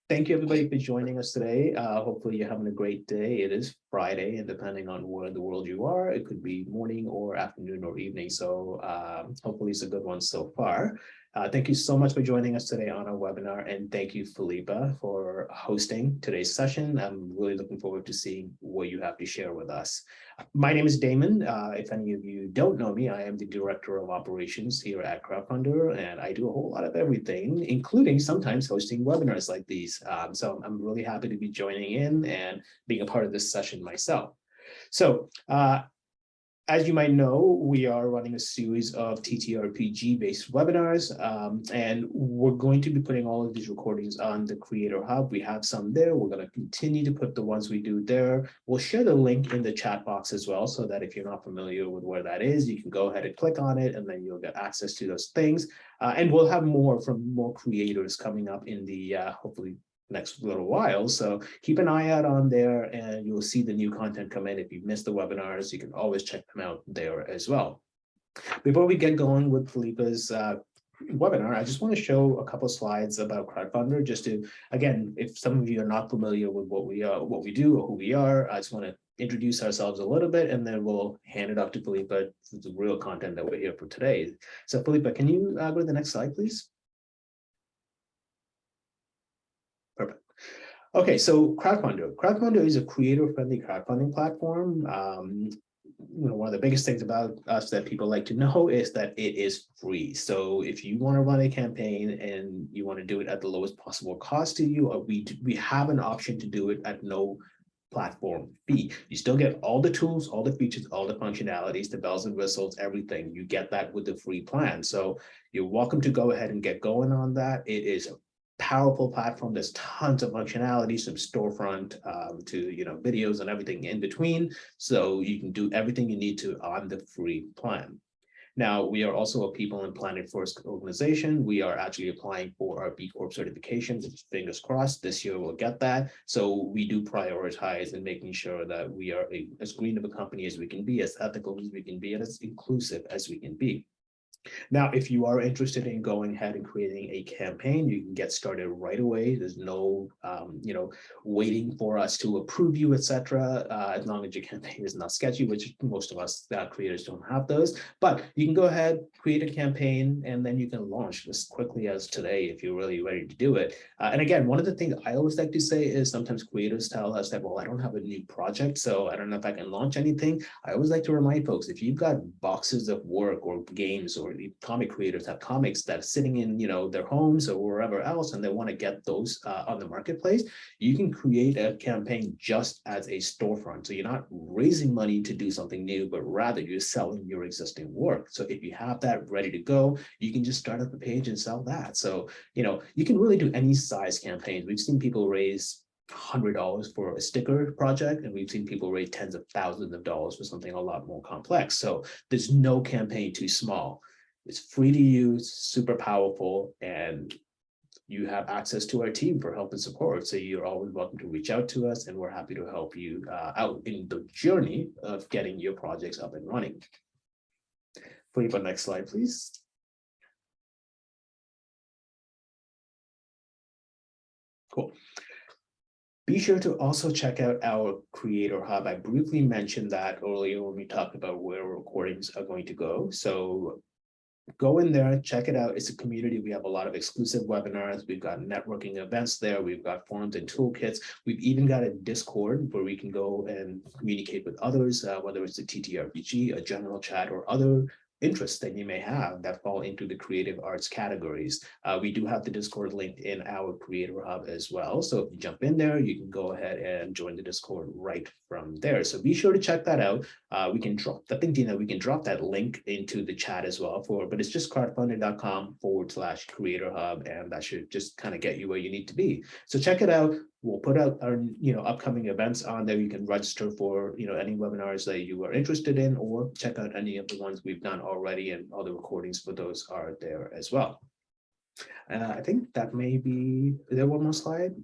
thank you everybody for joining us today. Hopefully you're having a great day. It is Friday, and depending on where in the world you are, it could be morning or afternoon or evening. So hopefully it's a good one so far. Thank you so much for joining us today on our webinar, and thank you, Philippa, for hosting today's session. I'm really looking forward to seeing what you have to share with us. My name is Damon. If any of you don't know me, I am the Director of Operations here at Crowdfunder, and I do a whole lot of everything, including sometimes hosting webinars like these. So I'm really happy to be joining in and being a part of this session myself. So as you might know, we are running a series of TTRPG-based webinars, and we're going to be putting all of these recordings on the Creator Hub. We have some there. We're going to continue to put the ones we do there. We'll share the link in the chat box as well, so that if you're not familiar with where that is, you can go ahead and click on it, and then you'll get access to those things. And we'll have more from more creators coming up in the hopefully next little while. So keep an eye out on there, and you'll see the new content come in. If you missed the webinars, you can always check them out there as well. Before we get going with Philippa's webinar, I just want to show a couple of slides about Crowdfunder, just to, again, if some of you are not familiar with what we do or who we are, I just want to introduce ourselves a little bit, and then we'll hand it off to Philippa for the real content that we're here for today. So Philippa, can you go to the next slide, please? Perfect. Okay, so Crowdfunder. Crowdfunder is a creator-friendly crowdfunding platform. One of the biggest things about us that people like to know is that it is free. So if you want to run a campaign and you want to do it at the lowest possible cost to you, we have an option to do it at no platform fee. You still get all the tools, all the features, all the functionalities, the bells and whistles, everything. You get that with the free plan. So you're welcome to go ahead and get going on that. It is a powerful platform. There's tons of functionalities, from storefront to videos and everything in between. So you can do everything you need to on the free plan. Now, we are also a people and planet first organization. We are actually applying for our B Corp certification, which is fingers crossed this year we'll get that. So we do prioritize in making sure that we are as green of a company as we can be, as ethical as we can be, and as inclusive as we can be. Now, if you are interested in going ahead and creating a campaign, you can get started right away. There's no, waiting for us to approve you, etc. As long as your campaign is not sketchy, which most of us creators don't have those. But you can go ahead, create a campaign, and then you can launch as quickly as today if you're really ready to do it. And again, one of the things I always like to say is sometimes creators tell us that, well, I don't have a new project, so I don't know if I can launch anything. I always like to remind folks, if you've got boxes of work or games, or the comic creators have comics that are sitting in their homes or wherever else, and they want to get those on the marketplace, you can create a campaign just as a storefront. So you're not raising money to do something new, but rather you're selling your existing work. So if you have that ready to go, you can just start up a page and sell that. So you can really do any size campaigns. We've seen people raise $100 for a sticker project, and we've seen people raise tens of thousands of dollars for something a lot more complex. So there's no campaign too small. It's free to use, super powerful, and you have access to our team for help and support. So you're always welcome to reach out to us, and we're happy to help you out in the journey of getting your projects up and running. Philippa, next slide, please. Cool. Be sure to also check out our Creator Hub. I briefly mentioned that earlier when we talked about where recordings are going to go. So go in there, check it out. It's a community. We have a lot of exclusive webinars. We've got networking events there. We've got forums and toolkits. We've even got a Discord where we can go and communicate with others, whether it's a TTRPG, a general chat, or other interests that you may have that fall into the creative arts categories. We do have the Discord linked in our Creator Hub as well. So if you jump in there, you can go ahead and join the Discord right from there. So be sure to check that out. We can drop, I think, Dina, we can drop that link into the chat as well but it's just crowdfunding.com/Creator Hub, and that should just kind of get you where you need to be. So check it out. We'll put out our upcoming events on there. You can register for any webinars that you are interested in, or check out any of the ones we've done already, and all the recordings for those are there as well. I think that may be, is there one more slide,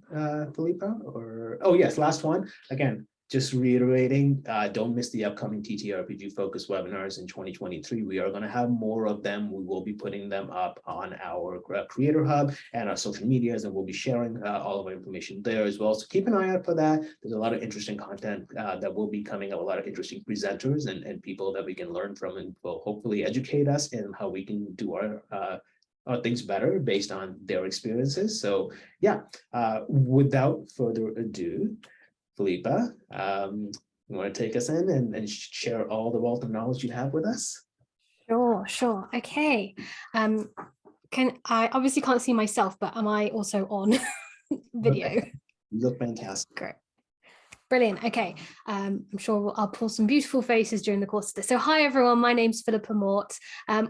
Philippa? Or, oh yes, last one. Again, just reiterating, don't miss the upcoming TTRPG focused webinars in 2023. We are going to have more of them. We will be putting them up on our Creator Hub and our social medias, and we'll be sharing all of our information there as well. So keep an eye out for that. There's a lot of interesting content that will be coming up, a lot of interesting presenters and people that we can learn from, and will hopefully educate us in how we can do our things better based on their experiences. So yeah, without further ado, Philippa, you want to take us in and share all the wealth of knowledge you have with us? Sure. Okay. I obviously can't see myself, but am I also on video? Okay. You look fantastic. Great. Brilliant. Okay. I'm sure I'll pull some beautiful faces during the course of this. So hi, everyone. My name's Philippa Mort,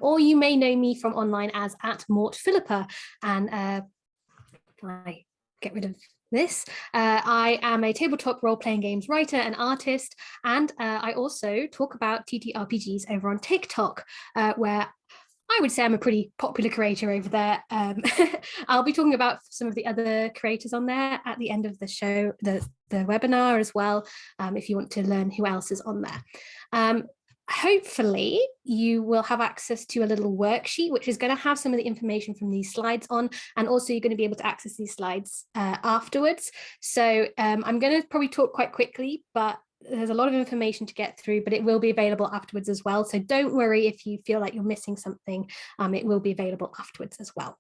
or you may know me from online as @MortPhilippa. And I get rid of this. I am a tabletop role-playing games writer and artist, and I also talk about TTRPGs over on TikTok, where I would say I'm a pretty popular creator over there. I'll be talking about some of the other creators on there at the end of the show, the webinar as well, if you want to learn who else is on there. Hopefully you will have access to a little worksheet, which is going to have some of the information from these slides on, and also you're going to be able to access these slides afterwards. So I'm going to probably talk quite quickly, but there's a lot of information to get through, but it will be available afterwards as well. So don't worry if you feel like you're missing something, it will be available afterwards as well.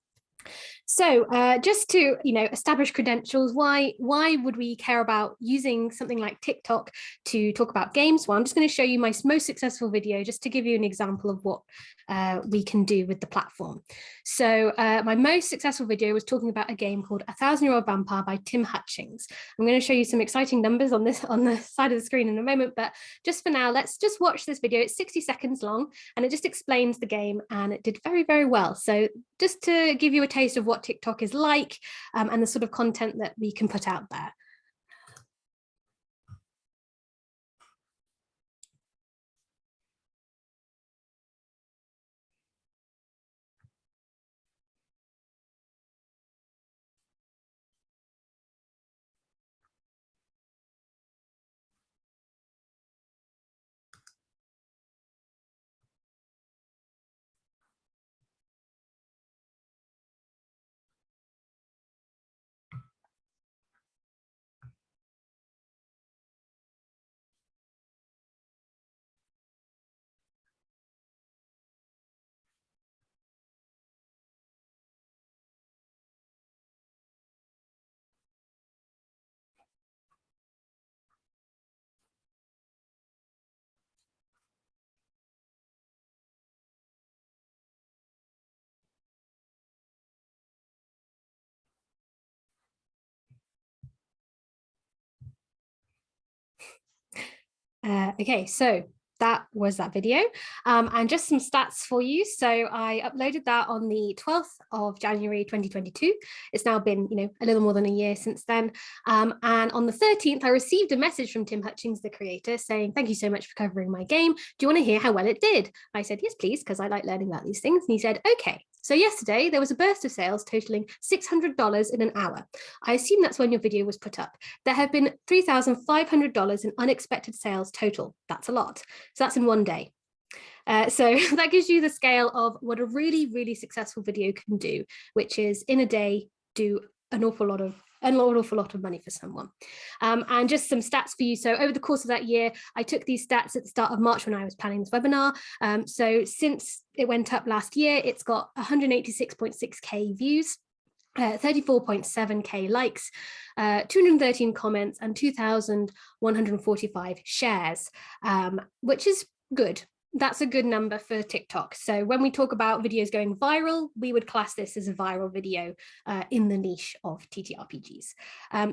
So just to establish credentials, why would we care about using something like TikTok to talk about games? Well, I'm just going to show you my most successful video just to give you an example of what we can do with the platform. So my most successful video was talking about a game called 1,000-Year-Old Vampire by Tim Hutchings. I'm going to show you some exciting numbers on the side of the screen in a moment, but just for now, let's just watch this video. It's 60 seconds long, and it just explains the game, and it did very, very well. So just to give you a taste of what TikTok is like and the sort of content that we can put out there. Okay, so that was that video, and just some stats for you. So I uploaded that on the 12th of January 2022. It's now been a little more than a year since then, and on the 13th I received a message from Tim Hutchings, the creator, saying, "Thank you so much for covering my game. Do you want to hear how well it did?" I said, "Yes, please," because I like learning about these things. And he said, "Okay, so yesterday there was a burst of sales totaling $600 in an hour. I assume that's when your video was put up. There have been $3,500 in unexpected sales total. That's a lot. So that's in one day." So that gives you the scale of what a really, really successful video can do, which is in a day do an awful lot of money for someone. And just some stats for you. So over the course of that year, I took these stats at the start of March when I was planning this webinar. So since it went up last year, it's got 186.6K views, 34.7K likes, 213 comments, and 2,145 shares, which is good. That's a good number for TikTok. So when we talk about videos going viral, we would class this as a viral video in the niche of TTRPGs.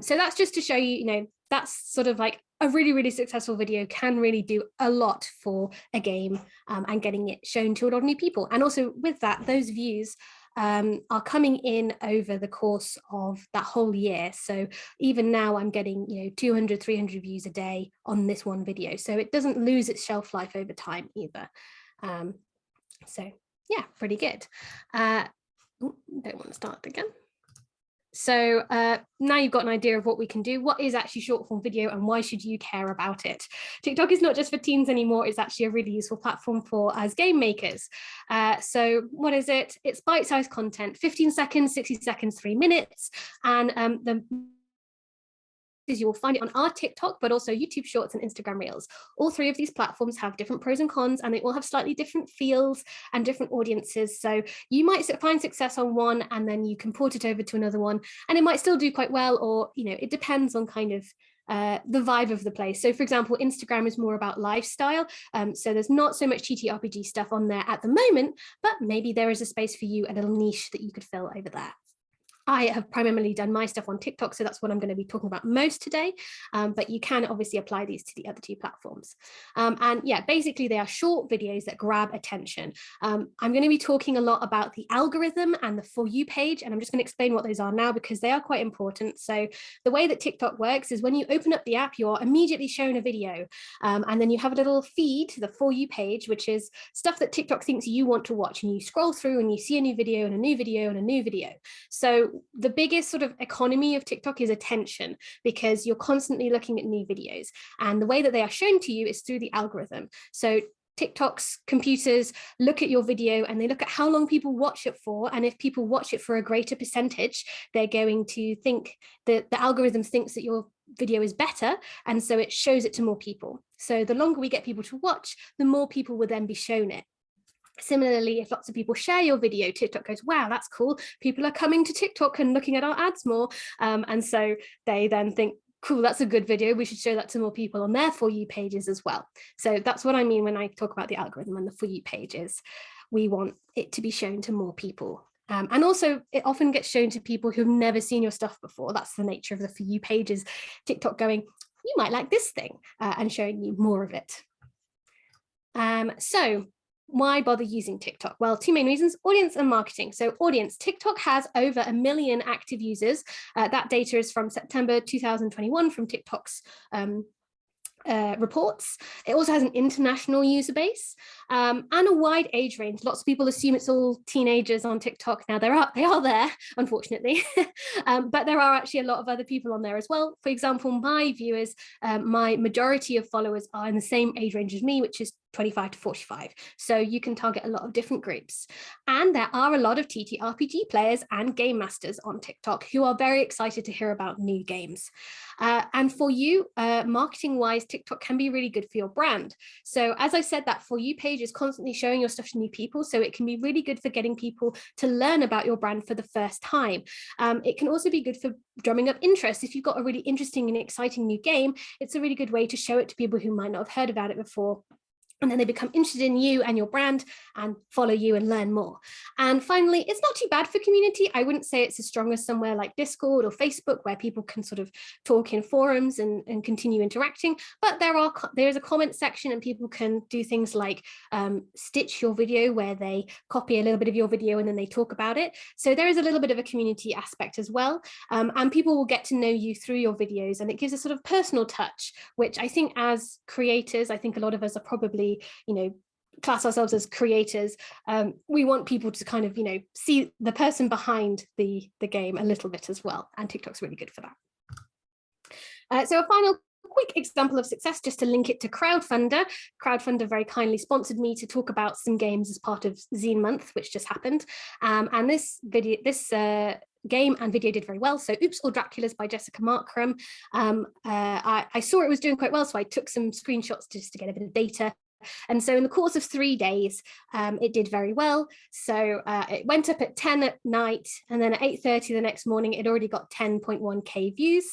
So that's just to show you, that's sort of like a really, really successful video can really do a lot for a game and getting it shown to a lot of new people. And also with that, those views are coming in over the course of that whole year. So even now I'm getting 200, 300 views a day on this one video. So it doesn't lose its shelf life over time either. So yeah, pretty good. Don't want to start again. So now you've got an idea of what we can do. What is actually short form video and why should you care about it? TikTok is not just for teens anymore. It's actually a really useful platform for us game makers. So what is it? It's bite-sized content, 15 seconds, 60 seconds, 3 minutes. And you will find it on our TikTok, but also YouTube Shorts and Instagram Reels. All 3 of these platforms have different pros and cons, and they all have slightly different feels and different audiences. So you might find success on one, and then you can port it over to another one, and it might still do quite well, or it depends on kind of the vibe of the place. So for example, Instagram is more about lifestyle. So there's not so much TTRPG stuff on there at the moment, but maybe there is a space for you, a little niche that you could fill over there. I have primarily done my stuff on TikTok, so that's what I'm going to be talking about most today, but you can obviously apply these to the other 2 platforms. And yeah, basically they are short videos that grab attention. I'm going to be talking a lot about the algorithm and the For You page, and I'm just going to explain what those are now because they are quite important. So the way that TikTok works is when you open up the app, you're immediately shown a video, and then you have a little feed, the For You page, which is stuff that TikTok thinks you want to watch, and you scroll through and you see a new video and a new video and a new video. So the biggest sort of economy of TikTok is attention, because you're constantly looking at new videos, and the way that they are shown to you is through the algorithm. So TikTok's computers look at your video and they look at how long people watch it for, and if people watch it for a greater percentage, they're going to think that the algorithm thinks that your video is better, and so it shows it to more people. So the longer we get people to watch, the more people will then be shown it. Similarly, if lots of people share your video, TikTok goes, wow, that's cool. People are coming to TikTok and looking at our ads more. And so they then think, cool, that's a good video. We should show that to more people on their For You pages as well. So that's what I mean when I talk about the algorithm and the For You pages. We want it to be shown to more people. And also, it often gets shown to people who've never seen your stuff before. That's the nature of the For You pages. TikTok going, you might like this thing, and showing you more of it. So why bother using TikTok? Well, 2 main reasons: audience and marketing. So audience, TikTok has over 1 million active users. That data is from September 2021 from TikTok's reports. It also has an international user base, and a wide age range. Lots of people assume it's all teenagers on TikTok. Now they are there, unfortunately, but there are actually a lot of other people on there as well. For example, my viewers, my majority of followers are in the same age range as me, which is 25 to 45. So you can target a lot of different groups. And there are a lot of TTRPG players and game masters on TikTok who are very excited to hear about new games. And For You, marketing-wise, TikTok can be really good for your brand. So as I said, that For You page is constantly showing your stuff to new people. So it can be really good for getting people to learn about your brand for the first time. It can also be good for drumming up interest. If you've got a really interesting and exciting new game, it's a really good way to show it to people who might not have heard about it before. And then they become interested in you and your brand and follow you and learn more. And finally, it's not too bad for community. I wouldn't say it's as strong as somewhere like Discord or Facebook, where people can sort of talk in forums and continue interacting. But there is a comment section, and people can do things like stitch your video, where they copy a little bit of your video and then they talk about it. So there is a little bit of a community aspect as well. And people will get to know you through your videos, and it gives a sort of personal touch, which I think as creators, I think a lot of us are probably, class ourselves as creators. We want people to kind of, see the person behind the game a little bit as well. And TikTok's really good for that. So a final quick example of success, just to link it to Crowdfunder. Crowdfunder very kindly sponsored me to talk about some games as part of Zine Month, which just happened. And this game and video did very well. So Oops, All Draculas by Jessica Markram. I saw it was doing quite well, so I took some screenshots just to get a bit of data. And so in the course of 3 days, it did very well. So it went up at 10 at night, and then at 8:30 the next morning, it already got 10.1k views.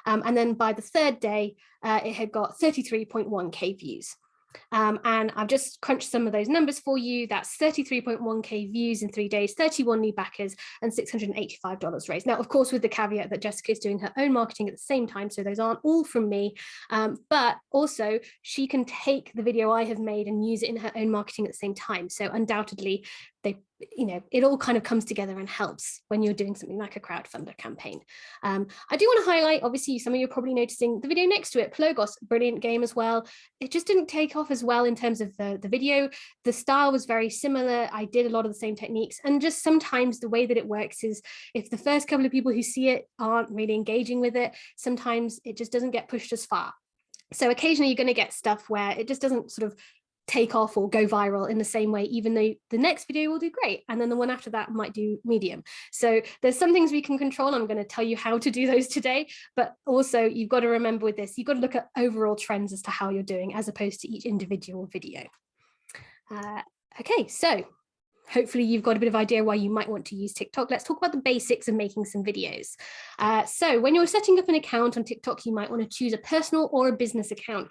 And then by the 3rd day, it had got 33.1k views. And I've just crunched some of those numbers for you. That's 33.1k views in 3 days, 31 new backers, and $685 raised. Now, of course, with the caveat that Jessica is doing her own marketing at the same time, so those aren't all from me, but also she can take the video I have made and use it in her own marketing at the same time. So undoubtedly, they it all kind of comes together and helps when you're doing something like a crowdfunder campaign. I do want to highlight, obviously, some of you are probably noticing the video next to it, Plogos, brilliant game as well. It just didn't take off as well in terms of the video. The style was very similar. I did a lot of the same techniques, and just sometimes the way that it works is if the first couple of people who see it aren't really engaging with it, sometimes it just doesn't get pushed as far. So occasionally you're going to get stuff where it just doesn't sort of take off or go viral in the same way, even though the next video will do great, and then the one after that might do medium. So there's some things we can control. I'm going to tell you how to do those today, but also you've got to remember with this, you've got to look at overall trends as to how you're doing as opposed to each individual video. Okay, so hopefully you've got a bit of idea why you might want to use TikTok. Let's talk about the basics of making some videos. So when you're setting up an account on TikTok, you might want to choose a personal or a business account.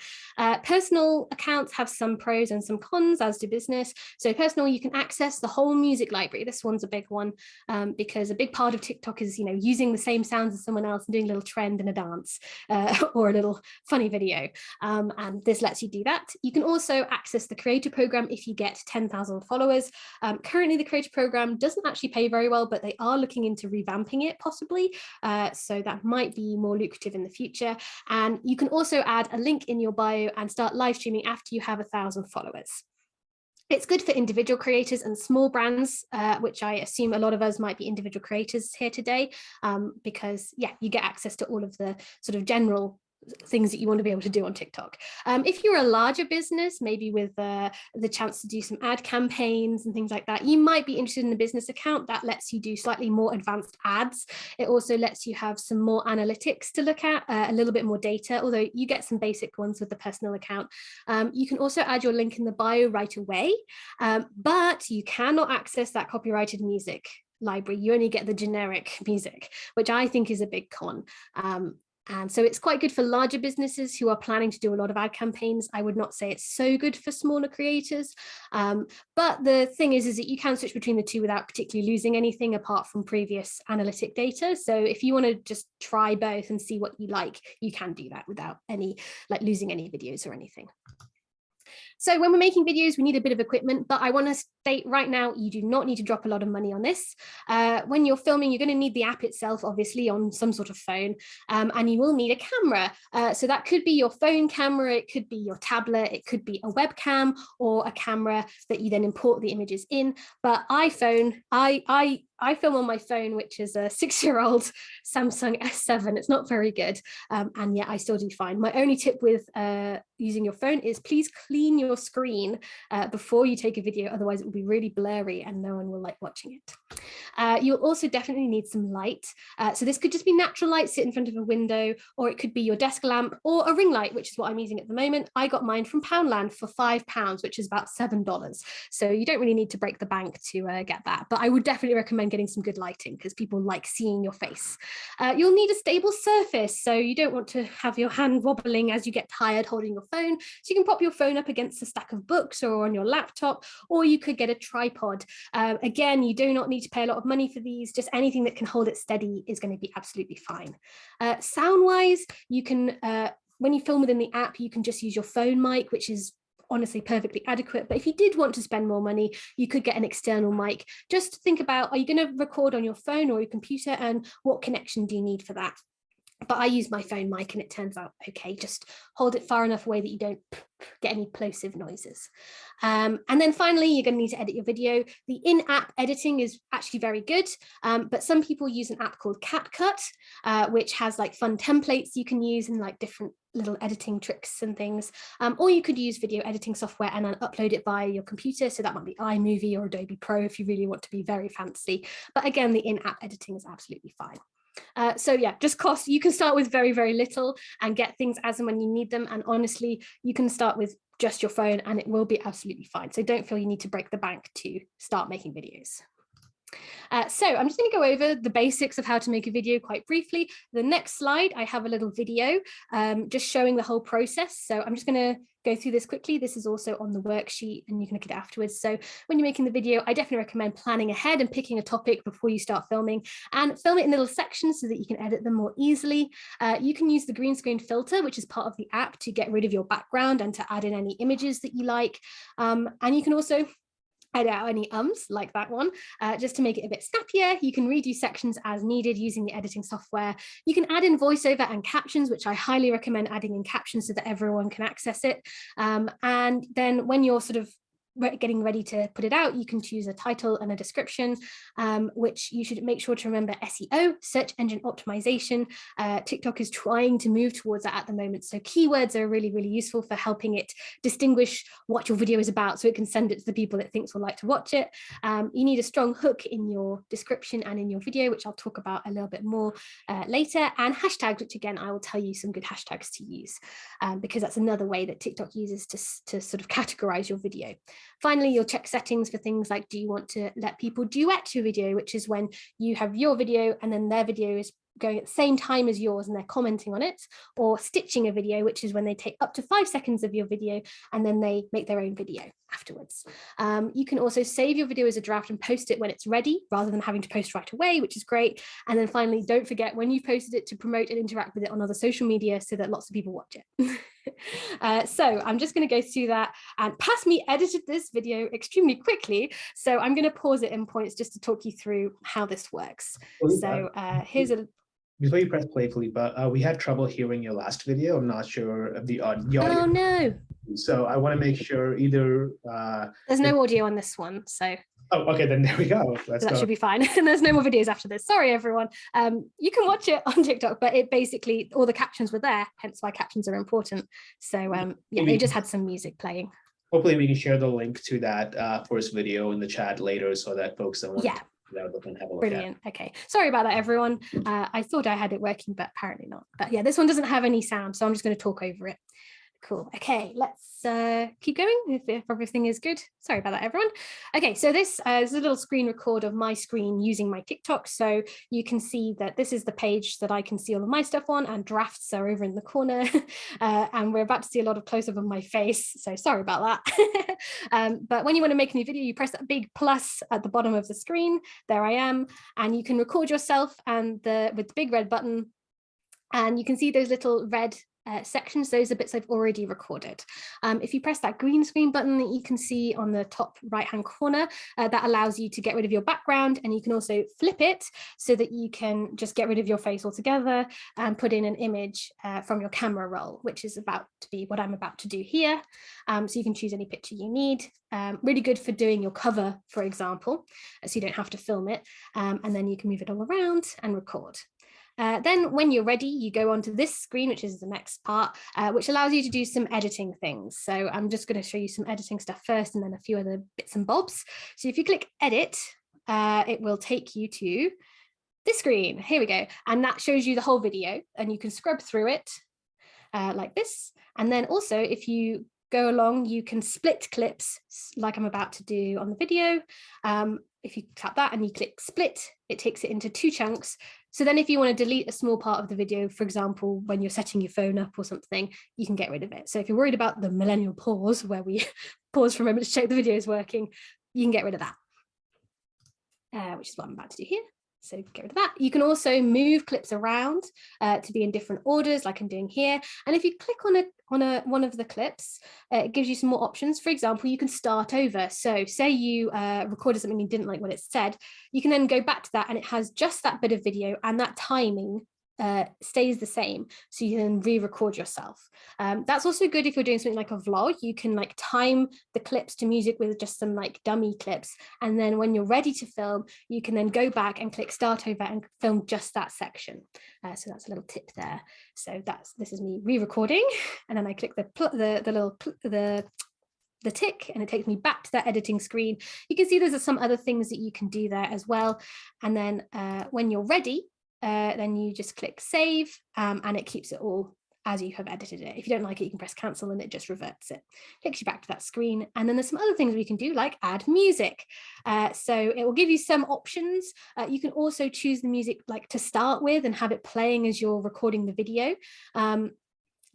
Personal accounts have some pros and some cons, as do business. So personal, you can access the whole music library. This one's a big one because a big part of TikTok is, using the same sounds as someone else and doing a little trend and a dance or a little funny video. And this lets you do that. You can also access the creator program if you get 10,000 followers. Currently, the creator program doesn't actually pay very well, but they are looking into revamping it possibly. So that might be more lucrative in the future. And you can also add a link in your bio and start live streaming after you have 1,000 followers. It's good for individual creators and small brands, which I assume a lot of us might be individual creators here today, because you get access to all of the sort of general things that you want to be able to do on TikTok. If you're a larger business, maybe with the chance to do some ad campaigns and things like that, you might be interested in a business account that lets you do slightly more advanced ads. It also lets you have some more analytics to look at, a little bit more data, although you get some basic ones with the personal account. You can also add your link in the bio right away, but you cannot access that copyrighted music library. You only get the generic music, which I think is a big con. And so it's quite good for larger businesses who are planning to do a lot of ad campaigns. I would not say it's so good for smaller creators. But the thing is that you can switch between the two without particularly losing anything apart from previous analytic data. So if you want to just try both and see what you like, you can do that without losing any videos or anything. So when we're making videos, we need a bit of equipment, but I want to state right now, you do not need to drop a lot of money on this. When you're filming, you're going to need the app itself, obviously, on some sort of phone, and you will need a camera. So that could be your phone camera, it could be your tablet, it could be a webcam or a camera that you then import the images in. But iPhone, I film on my phone, which is a 6-year-old Samsung S7. It's not very good, and yet I still do fine. My only tip with using your phone is please clean your screen before you take a video, otherwise it will be really blurry and no one will like watching it. You'll also definitely need some light. So this could just be natural light, sit in front of a window, or it could be your desk lamp or a ring light, which is what I'm using at the moment. I got mine from Poundland for £5, which is about $7. So you don't really need to break the bank to get that, but I would definitely recommend getting some good lighting because people like seeing your face. You'll need a stable surface, so you don't want to have your hand wobbling as you get tired holding your phone. So you can pop your phone up against a stack of books or on your laptop, or you could get a tripod. Again, you do not need to pay a lot of money for these, just anything that can hold it steady is going to be absolutely fine. Sound-wise, you can, when you film within the app, you can just use your phone mic, which is honestly perfectly adequate. But if you did want to spend more money, you could get an external mic. Just think about, are you going to record on your phone or your computer, and what connection do you need for that? But I use my phone mic and it turns out okay. Just hold it far enough away that you don't get any plosive noises. And then finally, you're going to need to edit your video. The in-app editing is actually very good, but some people use an app called CapCut, which has like fun templates you can use and like different little editing tricks and things. Or you could use video editing software and then upload it via your computer. So that might be iMovie or Adobe Pro if you really want to be very fancy. But again, the in-app editing is absolutely fine. So yeah, just cost. You can start with very, very little and get things as and when you need them. And honestly, you can start with just your phone and it will be absolutely fine. So don't feel you need to break the bank to start making videos. So I'm just going to go over the basics of how to make a video quite briefly. The next slide, I have a little video just showing the whole process. So I'm just going to go through this quickly. This is also on the worksheet and you can look at it afterwards. So when you're making the video, I definitely recommend planning ahead and picking a topic before you start filming, and film it in little sections so that you can edit them more easily. You can use the green screen filter, which is part of the app, to get rid of your background and to add in any images that you like. And you can also edit out any ums like that one. Just to make it a bit snappier, you can redo sections as needed using the editing software. You can add in voiceover and captions, which I highly recommend adding in captions so that everyone can access it. And then when you're sort of getting ready to put it out, you can choose a title and a description, which you should make sure to remember SEO, search engine optimization. TikTok is trying to move towards that at the moment. So keywords are really, really useful for helping it distinguish what your video is about so it can send it to the people it thinks will like to watch it. You need a strong hook in your description and in your video, which I'll talk about a little bit more later, and hashtags, which again, I will tell you some good hashtags to use because that's another way that TikTok uses to sort of categorize your video. Finally, you'll check settings for things like, do you want to let people duet your video, which is when you have your video and then their video is going at the same time as yours and they're commenting on it, or stitching a video, which is when they take up to 5 seconds of your video and then they make their own video afterwards. You can also save your video as a draft and post it when it's ready rather than having to post right away, which is great. And then finally, don't forget when you've posted it to promote and interact with it on other social media so that lots of people watch it. So I'm just going to go through that, and Pass Me edited this video extremely quickly, so I'm going to pause it in points just to talk you through how this works. So here's a... Before you press play, Philippa, we had trouble hearing your last video. I'm not sure of the audio. Oh no. So I want to make sure either... There's no audio on this one, so... Oh, okay, then there we go. That should be fine. And there's no more videos after this. Sorry, everyone. You can watch it on TikTok, but it basically, all the captions were there, hence why captions are important. So yeah, they just had some music playing. Hopefully we can share the link to that first video in the chat later so that folks that want to look and have a look. Brilliant. Okay. Sorry about that, everyone. I thought I had it working, but apparently not. But yeah, this one doesn't have any sound, so I'm just going to talk over it. Cool. Okay, let's keep going if everything is good. Sorry about that, everyone. Okay, so this is a little screen record of my screen using my TikTok. So you can see that this is the page that I can see all of my stuff on, and drafts are over in the corner. And we're about to see a lot of close-up of my face. So sorry about that. But when you want to make a new video, you press that big plus at the bottom of the screen. There I am. And you can record yourself and with the big red button. And you can see those little red sections, those are bits I've already recorded. If you press that green screen button that you can see on the top right hand corner, that allows you to get rid of your background, and you can also flip it so that you can just get rid of your face altogether and put in an image from your camera roll, which is about to be what I'm about to do here. So you can choose any picture you need. Really good for doing your cover, for example, so you don't have to film it, and then you can move it all around and record. Then when you're ready, you go onto this screen, which is the next part, which allows you to do some editing things. So I'm just going to show you some editing stuff first and then a few other bits and bobs. So if you click edit, it will take you to this screen. Here we go. And that shows you the whole video, and you can scrub through it like this. And then also if you go along, you can split clips like I'm about to do on the video. If you tap that and you click split, it takes it into 2 chunks. So then if you want to delete a small part of the video, for example, when you're setting your phone up or something, you can get rid of it. So if you're worried about the millennial pause, where we pause for a moment to check the video is working, you can get rid of that, which is what I'm about to do here. So get rid of that. You can also move clips around to be in different orders, like I'm doing here. And if you click on one of the clips, it gives you some more options. For example, you can start over. So say you recorded something and you didn't like what it said, you can then go back to that and it has just that bit of video, and that timing stays the same, so you can re-record yourself. That's also good if you're doing something like a vlog. You can like time the clips to music with just some like dummy clips, and then when you're ready to film, you can then go back and click start over and film just that section. So that's a little tip there. So this is me re-recording, and then I click the tick, and it takes me back to that editing screen. You can see there's some other things that you can do there as well. And then when you're ready, then you just click save, and it keeps it all as you have edited it. If you don't like it, you can press cancel and it just reverts it. Takes you back to that screen. And then there's some other things we can do, like add music. So it will give you some options. You can also choose the music like to start with and have it playing as you're recording the video. And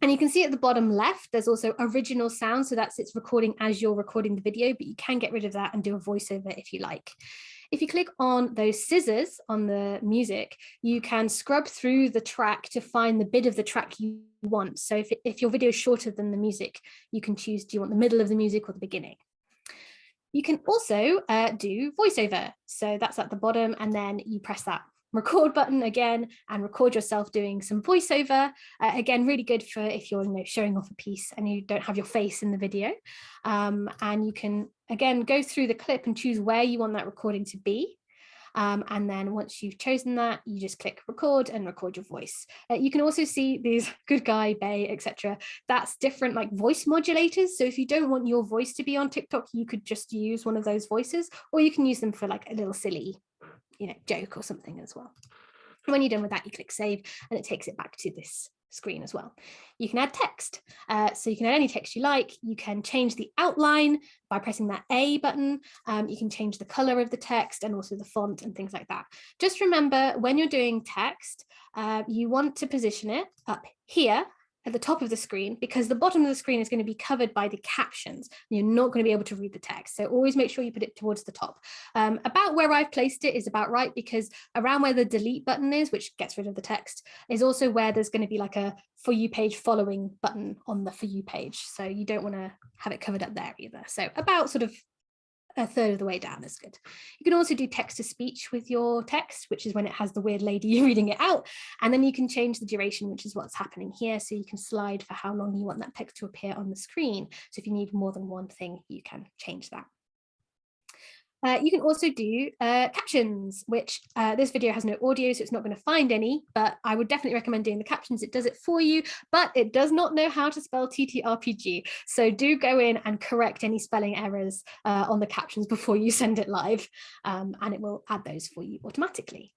you can see at the bottom left, there's also original sound. So it's recording as you're recording the video, but you can get rid of that and do a voiceover if you like. If you click on those scissors on the music, you can scrub through the track to find the bit of the track you want. So if your video is shorter than the music, you can choose, do you want the middle of the music or the beginning? You can also do voiceover. So that's at the bottom, and then you press that record button again and record yourself doing some voiceover. Again, really good for if you're showing off a piece and you don't have your face in the video. And you can, again, go through the clip and choose where you want that recording to be. And then once you've chosen that, you just click record and record your voice. You can also see these good guy, Bay, etc. That's different like voice modulators. So if you don't want your voice to be on TikTok, you could just use one of those voices, or you can use them for like a little silly, joke or something as well. And when you're done with that, you click save and it takes it back to this screen as well. You can add text. So you can add any text you like. You can change the outline by pressing that A button. You can change the color of the text and also the font and things like that. Just remember, when you're doing text, you want to position it up here at the top of the screen, because the bottom of the screen is going to be covered by the captions. You're not going to be able to read the text. So always make sure you put it towards the top. About where I've placed it is about right, because around where the delete button is, which gets rid of the text, is also where there's going to be like a For You page following button on the For You page. So you don't want to have it covered up there either. So about sort of a third of the way down is good. You can also do text to speech with your text, which is when it has the weird lady reading it out. And then you can change the duration, which is what's happening here. So you can slide for how long you want that text to appear on the screen. So if you need more than one thing, you can change that. You can also do captions, which this video has no audio, so it's not going to find any, but I would definitely recommend doing the captions. It does it for you, but it does not know how to spell TTRPG. So do go in and correct any spelling errors on the captions before you send it live, and it will add those for you automatically.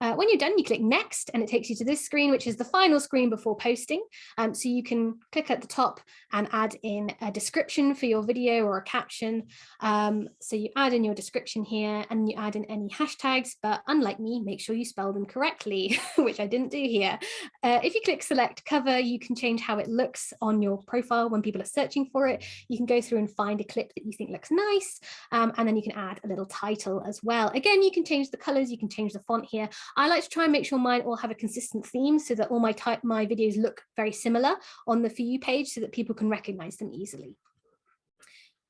When you're done, you click next and it takes you to this screen, which is the final screen before posting. So you can click at the top and add in a description for your video or a caption. So you add in your description here and you add in any hashtags, but unlike me, make sure you spell them correctly, which I didn't do here. If you click select cover, you can change how it looks on your profile when people are searching for it. You can go through and find a clip that you think looks nice, and then you can add a little title as well. Again, you can change the colors, you can change the font here. I like to try and make sure mine all have a consistent theme so that all my videos look very similar on the For You page so that people can recognize them easily.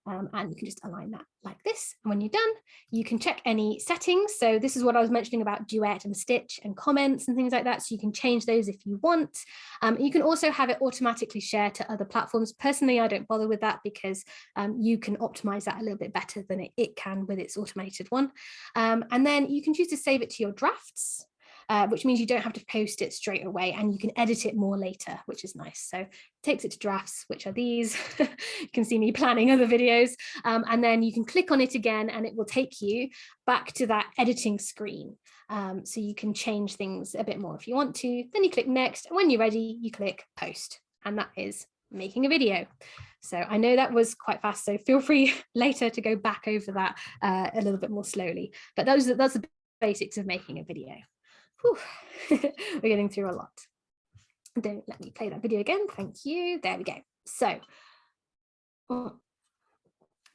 And you can just align that like this. And when you're done, you can check any settings. So this is what I was mentioning about duet and stitch and comments and things like that. So you can change those if you want. You can also have it automatically share to other platforms. Personally, I don't bother with that because you can optimize that a little bit better than it can with its automated one. And then you can choose to save it to your drafts. Which means you don't have to post it straight away and you can edit it more later, which is nice. So it takes it to drafts, which are these. You can see me planning other videos. And then you can click on it again and it will take you back to that editing screen. So you can change things a bit more if you want to. Then you click next. And when you're ready, you click post. And that is making a video. So I know that was quite fast. So feel free later to go back over that a little bit more slowly. But that's the basics of making a video. We're getting through a lot. Don't let me play that video again. Thank you. There we go. So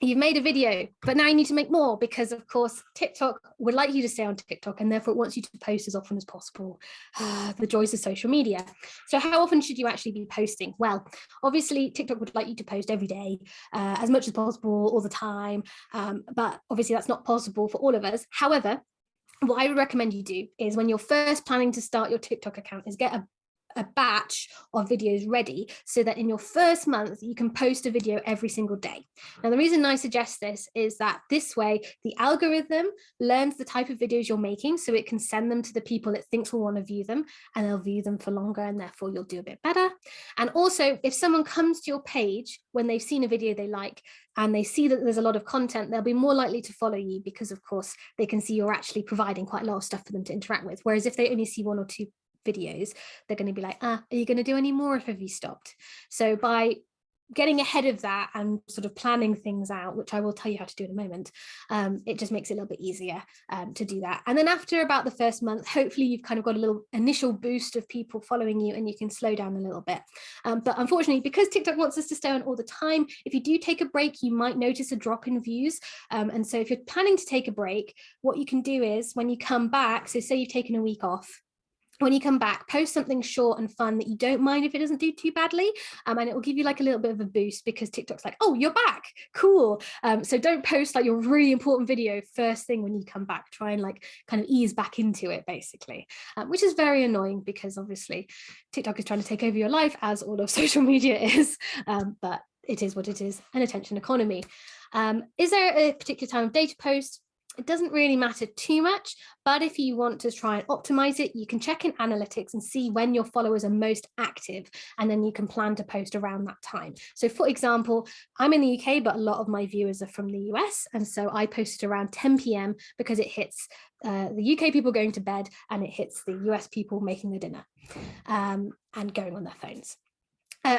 you've made a video, but now you need to make more because, of course, TikTok would like you to stay on TikTok and therefore it wants you to post as often as possible. The joys of social media. So how often should you actually be posting? Well, obviously, TikTok would like you to post every day, as much as possible, all the time. But obviously, that's not possible for all of us. However, what I would recommend you do is when you're first planning to start your TikTok account is get a batch of videos ready so that in your first month you can post a video every single day. Now, the reason I suggest this is that this way the algorithm learns the type of videos you're making so it can send them to the people it thinks will want to view them and they'll view them for longer and therefore you'll do a bit better. And also if someone comes to your page when they've seen a video they like and they see that there's a lot of content, they'll be more likely to follow you because of course they can see you're actually providing quite a lot of stuff for them to interact with. Whereas if they only see one or two videos, they're going to be like, are you going to do any more or have you stopped? So by getting ahead of that and sort of planning things out, which I will tell you how to do in a moment, it just makes it a little bit easier to do that. And then after about the first month, hopefully you've kind of got a little initial boost of people following you and you can slow down a little bit. But unfortunately, because TikTok wants us to stay on all the time, if you do take a break, you might notice a drop in views. And so if you're planning to take a break, what you can do is when you come back, so say you've taken a week off, when you come back, post something short and fun that you don't mind if it doesn't do too badly, and it will give you like a little bit of a boost, because TikTok's like, oh, you're back, cool. So don't post like your really important video first thing when you come back. Try and like kind of ease back into it, basically, which is very annoying, because obviously TikTok is trying to take over your life, as all of social media is, but it is what it is, an attention economy. Is there a particular time of day to post? It doesn't really matter too much, but if you want to try and optimize it, you can check in analytics and see when your followers are most active, and then you can plan to post around that time. So for example, I'm in the UK, but a lot of my viewers are from the US, and so I posted around 10 p.m. because it hits the UK people going to bed, and it hits the US people making their dinner and going on their phones.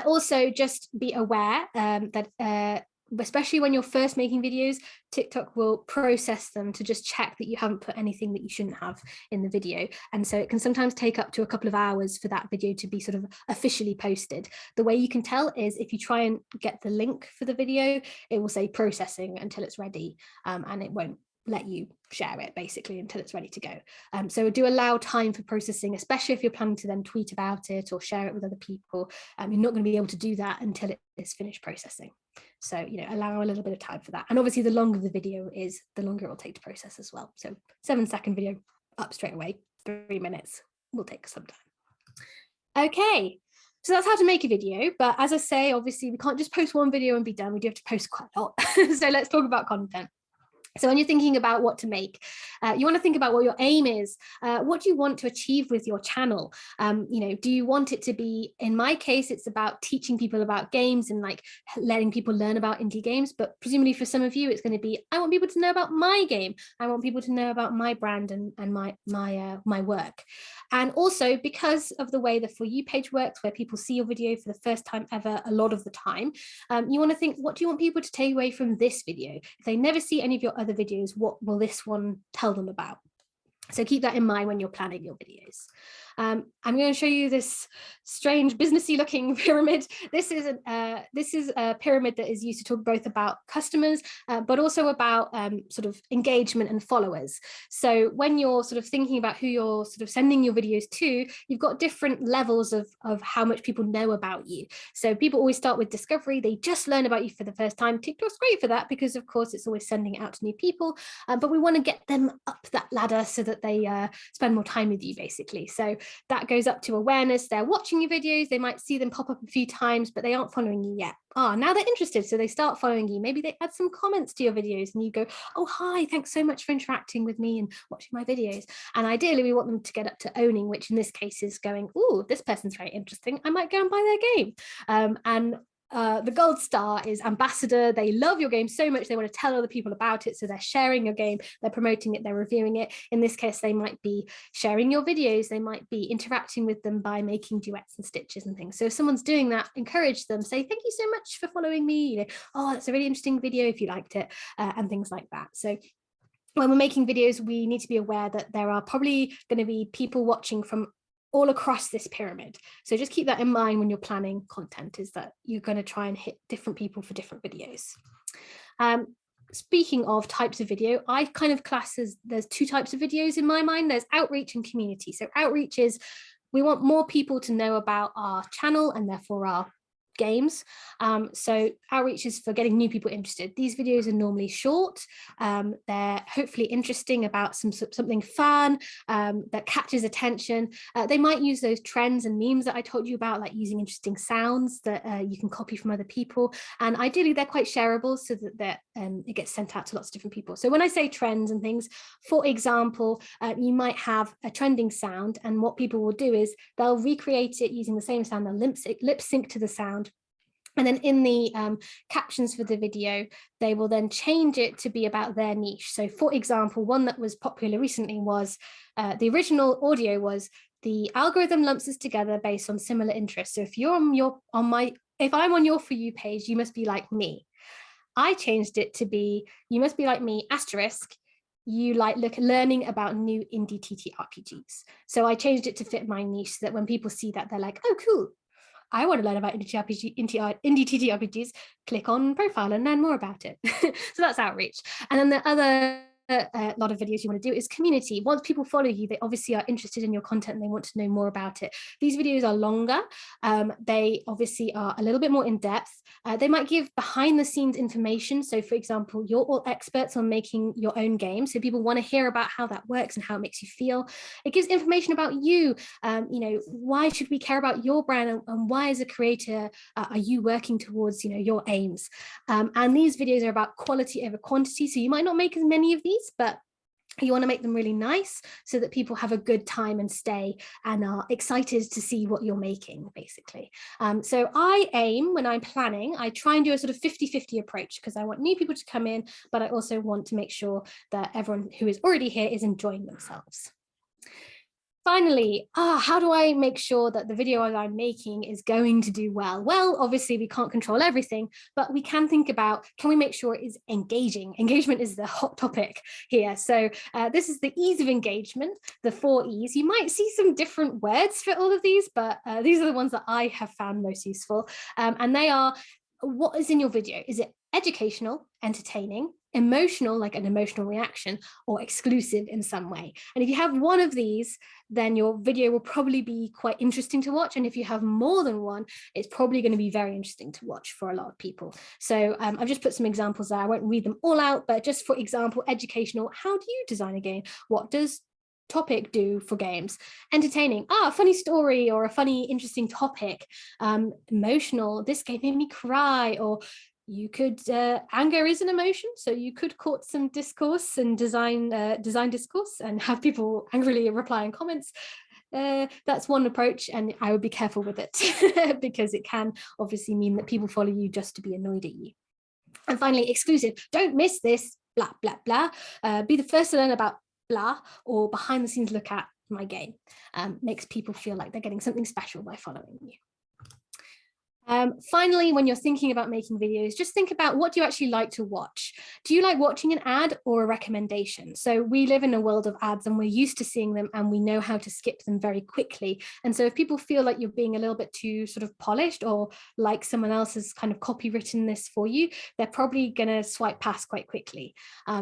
Also, just be aware that especially when you're first making videos, TikTok will process them to just check that you haven't put anything that you shouldn't have in the video. And so it can sometimes take up to a couple of hours for that video to be sort of officially posted. The way you can tell is if you try and get the link for the video, it will say processing until it's ready, and it won't let you share it basically until it's ready to go. So do allow time for processing, especially if you're planning to then tweet about it or share it with other people. You're not going to be able to do that until it is finished processing. So, allow a little bit of time for that. And obviously the longer the video is, the longer it will take to process as well. So 7-second video up straight away, 3 minutes will take some time. Okay. So that's how to make a video. But as I say, obviously we can't just post one video and be done. We do have to post quite a lot. So let's talk about content. So when you're thinking about what to make, you want to think about what your aim is. What do you want to achieve with your channel? Do you want it to be, in my case, it's about teaching people about games and like letting people learn about indie games. But presumably for some of you, it's going to be, I want people to know about my game. I want people to know about my brand and my work. And also, because of the way the For You page works, where people see your video for the first time ever a lot of the time, you want to think, what do you want people to take away from this video? If they never see any of your other videos, what will this one tell them about? So keep that in mind when you're planning your videos. I'm going to show you this strange businessy looking pyramid. This is a pyramid that is used to talk both about customers, but also about sort of engagement and followers. So when you're sort of thinking about who you're sort of sending your videos to, you've got different levels of how much people know about you. So people always start with discovery. They just learn about you for the first time. TikTok's great for that because, of course, it's always sending it out to new people, but we want to get them up that ladder so that they spend more time with you, basically. So that goes up to awareness. They're watching your videos. They might see them pop up a few times, but they aren't following you yet. Now they're interested, so they start following you. Maybe they add some comments to your videos and you go, oh, hi, thanks so much for interacting with me and watching my videos. And ideally, we want them to get up to owning, which in this case is going, oh, this person's very interesting. I might go and buy their game. The gold star is ambassador. They love your game so much they want to tell other people about it, so they're sharing your game, they're promoting it, they're reviewing it. In this case, they might be sharing your videos, they might be interacting with them by making duets and stitches and things. So if someone's doing that, encourage them, say thank you so much for following me, oh, that's a really interesting video if you liked it, and things like that. So when we're making videos, we need to be aware that there are probably going to be people watching from all across this pyramid. So just keep that in mind when you're planning content, is that you're going to try and hit different people for different videos. Speaking of types of video, I kind of class as there's two types of videos in my mind. There's outreach and community. So outreach is we want more people to know about our channel and therefore our games. So outreach is for getting new people interested. These videos are normally short. They're hopefully interesting about something fun that catches attention. They might use those trends and memes that I told you about, like using interesting sounds that you can copy from other people. And ideally, they're quite shareable so that it gets sent out to lots of different people. So when I say trends and things, for example, you might have a trending sound, and what people will do is they'll recreate it using the same sound, they'll lip sync to the sound. And then in the captions for the video, they will then change it to be about their niche. So for example, one that was popular recently was, the original audio was, the algorithm lumps us together based on similar interests. So if you're if I'm on your For You page, you must be like me. I changed it to be, you must be like me, asterisk, you like learning about new indie TTRPGs. So I changed it to fit my niche so that when people see that, they're like, oh, cool. I want to learn about indie TTRPGs, click on profile and learn more about it. So that's outreach. And then the other lot of videos you want to do is community. Once people follow you, they obviously are interested in your content and they want to know more about it. These videos are longer. They obviously are a little bit more in depth. They might give behind the scenes information. So for example, you're all experts on making your own game. So people want to hear about how that works and how it makes you feel. It gives information about you. Why should we care about your brand, and why as a creator are you working towards your aims? And these videos are about quality over quantity. So you might not make as many of these, but you want to make them really nice so that people have a good time and stay and are excited to see what you're making, basically. So I aim, when I'm planning, I try and do a sort of 50-50 approach, because I want new people to come in, but I also want to make sure that everyone who is already here is enjoying themselves. Finally, how do I make sure that the video I'm making is going to do well? Well, obviously we can't control everything, but we can think about, can we make sure it is engaging? Engagement is the hot topic here. So this is the ease of engagement, the 4 E's. You might see some different words for all of these, but these are the ones that I have found most useful. And they are, what is in your video? Is it educational, entertaining, emotional, like an emotional reaction, or exclusive in some way? And if you have one of these, then your video will probably be quite interesting to watch. And if you have more than one, it's probably going to be very interesting to watch for a lot of people. So I've just put some examples there. I won't read them all out, but just for example, educational, how do you design a game? What does topic do for games? Entertaining, a funny story or a funny, interesting topic. Emotional, this game made me cry. Or you could, anger is an emotion, so you could court some discourse and design discourse and have people angrily reply in comments. That's one approach, and I would be careful with it because it can obviously mean that people follow you just to be annoyed at you. And finally, exclusive, don't miss this, blah, blah, blah. Be the first to learn about blah, or behind the scenes look at my game. Makes people feel like they're getting something special by following you. Finally, when you're thinking about making videos, just think about, what do you actually like to watch? Do you like watching an ad or a recommendation? So we live in a world of ads and we're used to seeing them and we know how to skip them very quickly. And so if people feel like you're being a little bit too sort of polished, or like someone else has kind of copywritten this for you, they're probably going to swipe past quite quickly.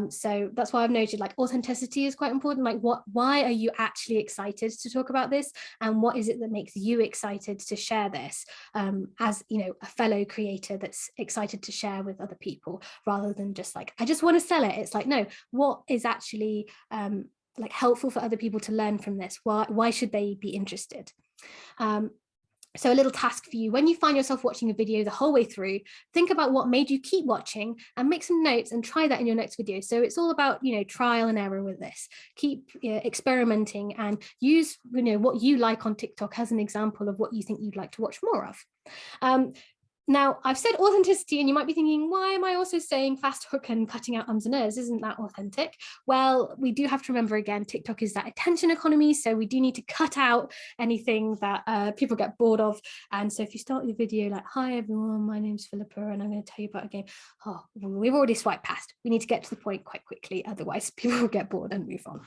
So that's why I've noted, like, authenticity is quite important. Like, why are you actually excited to talk about this? And what is it that makes you excited to share this? As a fellow creator that's excited to share with other people, rather than just like, I just want to sell it. It's like, no, what is actually like helpful for other people to learn from this? Why should they be interested? So a little task for you: when you find yourself watching a video the whole way through, think about what made you keep watching and make some notes and try that in your next video. So it's all about, trial and error with this. Keep experimenting and use, what you like on TikTok as an example of what you think you'd like to watch more of. Now, I've said authenticity, and you might be thinking, why am I also saying fast hook and cutting out ums and ers? Isn't that authentic? Well, we do have to remember, again, TikTok is that attention economy, so we do need to cut out anything that people get bored of. And so if you start your video like, hi everyone, my name's Philippa and I'm going to tell you about a game, we've already swiped past. We need to get to the point quite quickly, otherwise people will get bored and move on.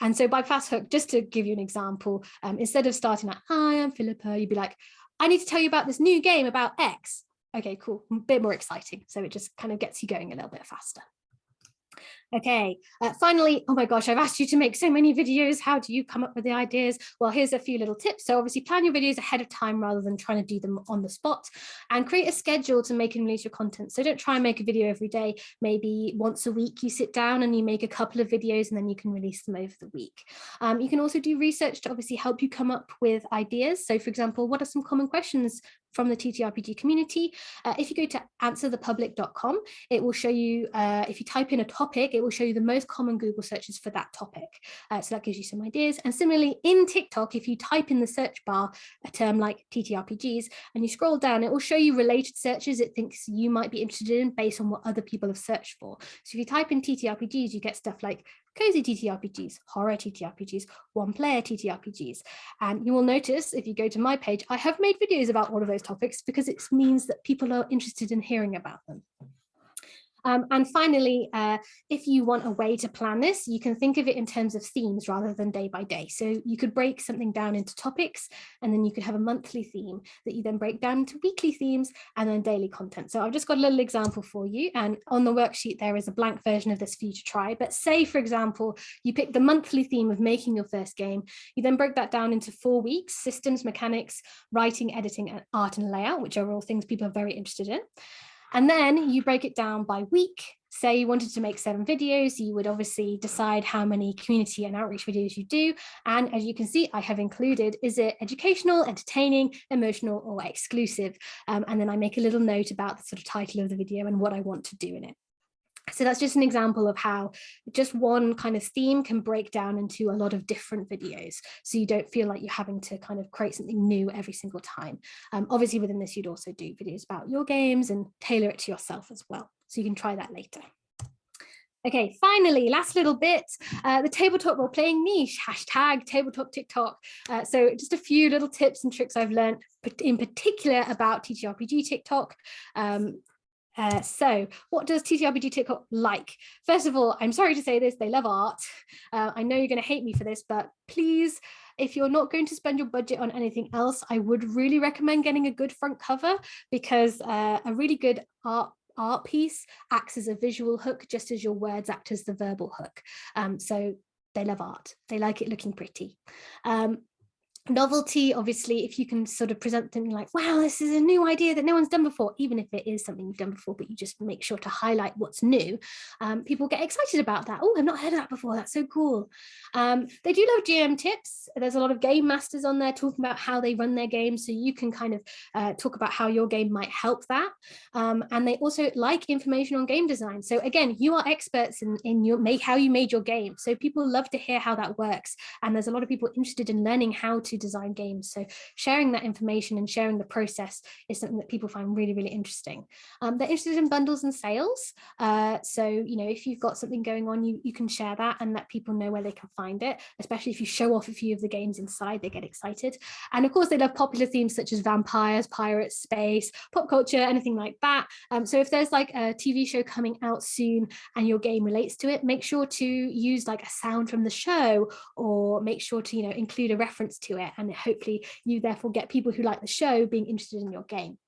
And so by fast hook, just to give you an example, instead of starting like, hi, I'm Philippa, you'd be like, I need to tell you about this new game about X. Okay, cool, a bit more exciting. So it just kind of gets you going a little bit faster. Okay, finally, oh my gosh, I've asked you to make so many videos. How do you come up with the ideas? Well, here's a few little tips. So obviously plan your videos ahead of time rather than trying to do them on the spot, and create a schedule to make and release your content. So don't try and make a video every day. Maybe once a week you sit down and you make a couple of videos and then you can release them over the week. You can also do research to obviously help you come up with ideas. So for example, what are some common questions from the TTRPG community? If you go to answerthepublic.com, it will show you, if you type in a topic, it will show you the most common Google searches for that topic. So that gives you some ideas. And similarly in TikTok, if you type in the search bar a term like TTRPGs and you scroll down, it will show you related searches it thinks you might be interested in based on what other people have searched for. So if you type in TTRPGs, you get stuff like cozy TTRPGs, horror TTRPGs, one-player TTRPGs. And you will notice, if you go to my page, I have made videos about all of those topics because it means that people are interested in hearing about them. And finally, if you want a way to plan this, you can think of it in terms of themes rather than day by day. So you could break something down into topics, and then you could have a monthly theme that you then break down into weekly themes and then daily content. So I've just got a little example for you. And on the worksheet, there is a blank version of this for you to try. But say, for example, you pick the monthly theme of making your first game. You then break that down into 4 weeks: systems, mechanics, writing, editing, and art and layout, which are all things people are very interested in. And then you break it down by week. Say you wanted to make 7 videos, you would obviously decide how many community and outreach videos you do. And as you can see, I have included, is it educational, entertaining, emotional, or exclusive? And then I make a little note about the sort of title of the video and what I want to do in it. So that's just an example of how just one kind of theme can break down into a lot of different videos. So you don't feel like you're having to kind of create something new every single time. Obviously within this, you'd also do videos about your games and tailor it to yourself as well. So you can try that later. Okay, finally, last little bit, the tabletop role-playing niche, hashtag tabletop TikTok. So just a few little tips and tricks I've learned in particular about TTRPG TikTok. So what does TTRPG TikTok like? First of all, I'm sorry to say this, they love art. I know you're going to hate me for this, but please, if you're not going to spend your budget on anything else, I would really recommend getting a good front cover, because a really good art piece acts as a visual hook, just as your words act as the verbal hook. So they love art. They like it looking pretty. Novelty, obviously, if you can sort of present something like, wow, this is a new idea that no one's done before, even if it is something you've done before, but you just make sure to highlight what's new, people get excited about that. Oh, I've not heard of that before, that's so cool. They do love GM tips. There's a lot of game masters on there talking about how they run their games, so you can kind of talk about how your game might help that. And they also like information on game design. So again, you are experts in how you made your game, so people love to hear how that works, and there's a lot of people interested in learning how to design games. So sharing that information and sharing the process is something that people find really, really interesting. They're interested in bundles and sales. So, you know, if you've got something going on, you can share that and let people know where they can find it, especially if you show off a few of the games inside, they get excited. And of course, they love popular themes such as vampires, pirates, space, pop culture, anything like that. So if there's like a TV show coming out soon and your game relates to it, make sure to use like a sound from the show, or make sure to, you know, include a reference to it. And hopefully you therefore get people who like the show being interested in your game.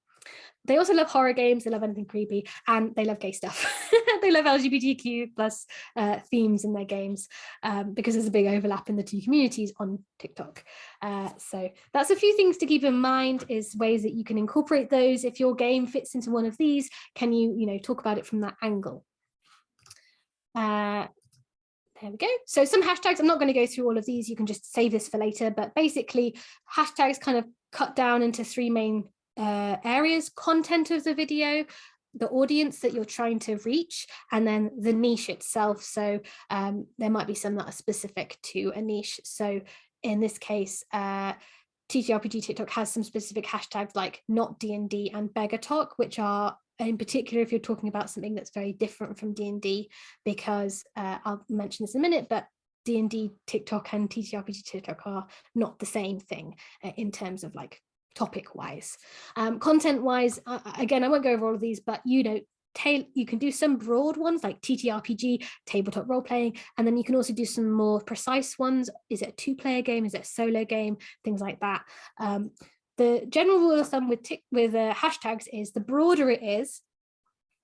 They also love horror games, they love anything creepy, and they love gay stuff. They love LGBTQ plus themes in their games, because there's a big overlap in the two communities on TikTok. So that's a few things to keep in mind, is ways that you can incorporate those. If your game fits into one of these, can you talk about it from that angle? There we go. So some hashtags, I'm not going to go through all of these, you can just save this for later, but basically hashtags kind of cut down into 3 main areas: content of the video, the audience that you're trying to reach, and then the niche itself. So there might be some that are specific to a niche. So in this case, TTRPG TikTok has some specific hashtags like not D&D and beggar talk, which are in particular if you're talking about something that's very different from D&D, because I'll mention this in a minute, but D&D TikTok and TTRPG TikTok are not the same thing in terms of like topic wise. Content wise, again, I won't go over all of these, but you can do some broad ones like TTRPG, tabletop role playing, and then you can also do some more precise ones. Is it a 2-player game? Is it a solo game? Things like that. The general rule of thumb with hashtags is the broader it is,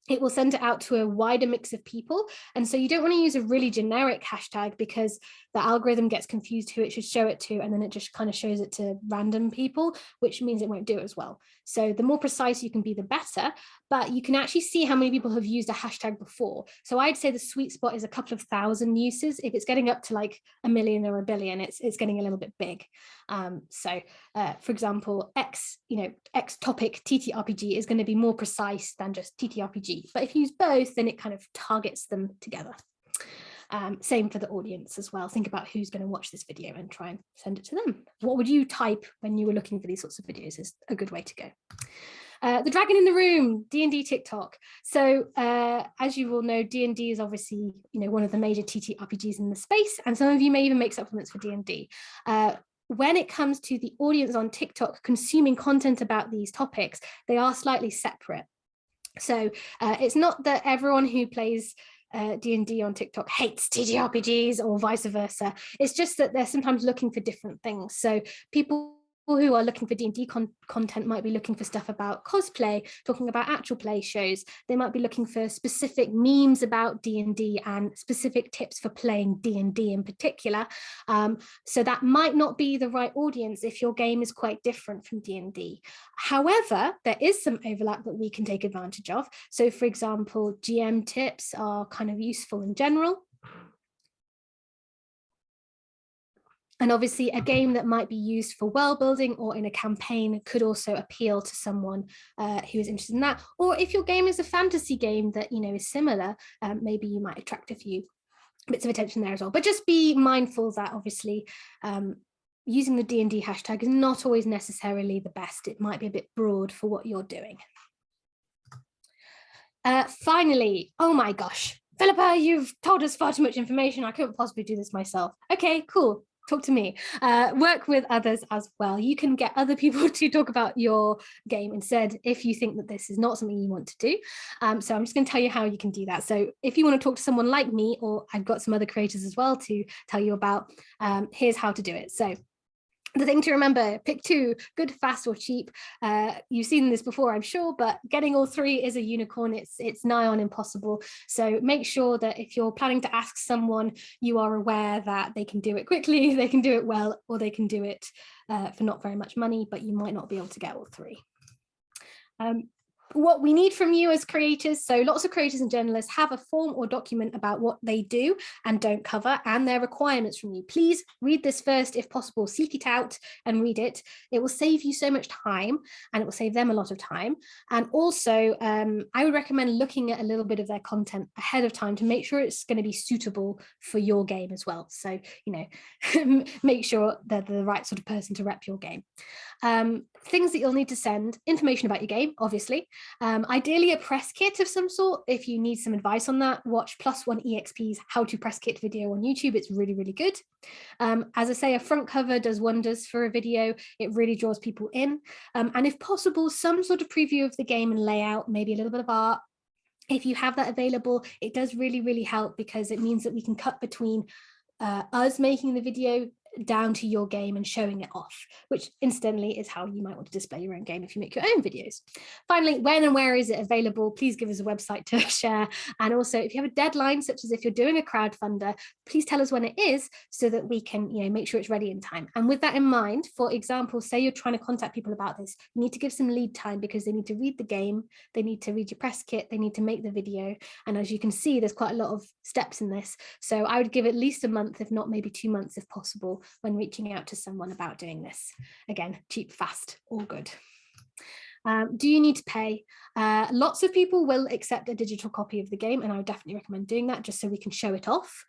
it will send it out to a wider mix of people. And so you don't want to use a really generic hashtag, because the algorithm gets confused who it should show it to, and then it just kind of shows it to random people, which means it won't do as well. So the more precise you can be, the better, but you can actually see how many people have used a hashtag before. So I'd say the sweet spot is a couple of thousand uses. If it's getting up to like 1 million or 1 billion, it's getting a little bit big. For example, X topic TTRPG is going to be more precise than just TTRPG. But if you use both, then it kind of targets them together. Same for the audience as well. Think about who's going to watch this video and try and send it to them. What would you type when you were looking for these sorts of videos is a good way to go. The Dragon in the Room, D&D TikTok. So as you all know, D&D is obviously one of the major TTRPGs in the space, and some of you may even make supplements for D&D. When it comes to the audience on TikTok consuming content about these topics, they are slightly separate. So it's not that everyone who plays D&D on TikTok hates TTRPGs or vice versa. It's just that they're sometimes looking for different things. So people who are looking for D&D content might be looking for stuff about cosplay, talking about actual play shows. They might be looking for specific memes about D&D and specific tips for playing D&D in particular. So that might not be the right audience if your game is quite different from D&D. However, there is some overlap that we can take advantage of. So for example, GM tips are kind of useful in general. And obviously a game that might be used for world building or in a campaign could also appeal to someone who is interested in that. Or if your game is a fantasy game that, you know, is similar, maybe you might attract a few bits of attention there as well. But just be mindful that obviously using the D&D hashtag is not always necessarily the best. It might be a bit broad for what you're doing. Finally, oh my gosh, Philippa, you've told us far too much information. I couldn't possibly do this myself. Okay, cool. Talk to me. Work with others as well. You can get other people to talk about your game instead if you think that this is not something you want to do. So I'm just going to tell you how you can do that. So if you want to talk to someone like me, or I've got some other creators as well to tell you about, here's how to do it. So the thing to remember, pick two, good, fast, or cheap. You've seen this before, I'm sure, but getting all three is a unicorn. It's nigh on impossible. So make sure that if you're planning to ask someone, you are aware that they can do it quickly, they can do it well, or they can do it for not very much money, but you might not be able to get all three. What we need from you as creators, so lots of creators and journalists have a form or document about what they do and don't cover and their requirements from you. Please read this first if possible, seek it out and read it. It will save you so much time and it will save them a lot of time. And also I would recommend looking at a little bit of their content ahead of time to make sure it's going to be suitable for your game as well. So, you know, make sure they're the right sort of person to rep your game. Things that you'll need to send: information about your game, obviously. Ideally a press kit of some sort. If you need some advice on that, watch +1 EXP's how to press kit video on YouTube. It's really, really good. As I say, a front cover does wonders for a video. It really draws people in. And if possible, some sort of preview of the game and layout, maybe a little bit of art. If you have that available, it does really, really help because it means that we can cut between us making the video down to your game and showing it off, which incidentally is how you might want to display your own game if you make your own videos. Finally, when and where is it available? Please give us a website to share. And also, if you have a deadline, such as if you're doing a crowdfunder, please tell us when it is so that we can, you know, make sure it's ready in time. And with that in mind, for example, say you're trying to contact people about this, you need to give some lead time because they need to read the game, they need to read your press kit, they need to make the video. And as you can see, there's quite a lot of steps in this. So I would give at least a month, if not maybe 2 months if possible, when reaching out to someone about doing this. Again, cheap, fast, all good. Do you need to pay? Lots of people will accept a digital copy of the game, and I would definitely recommend doing that just so we can show it off.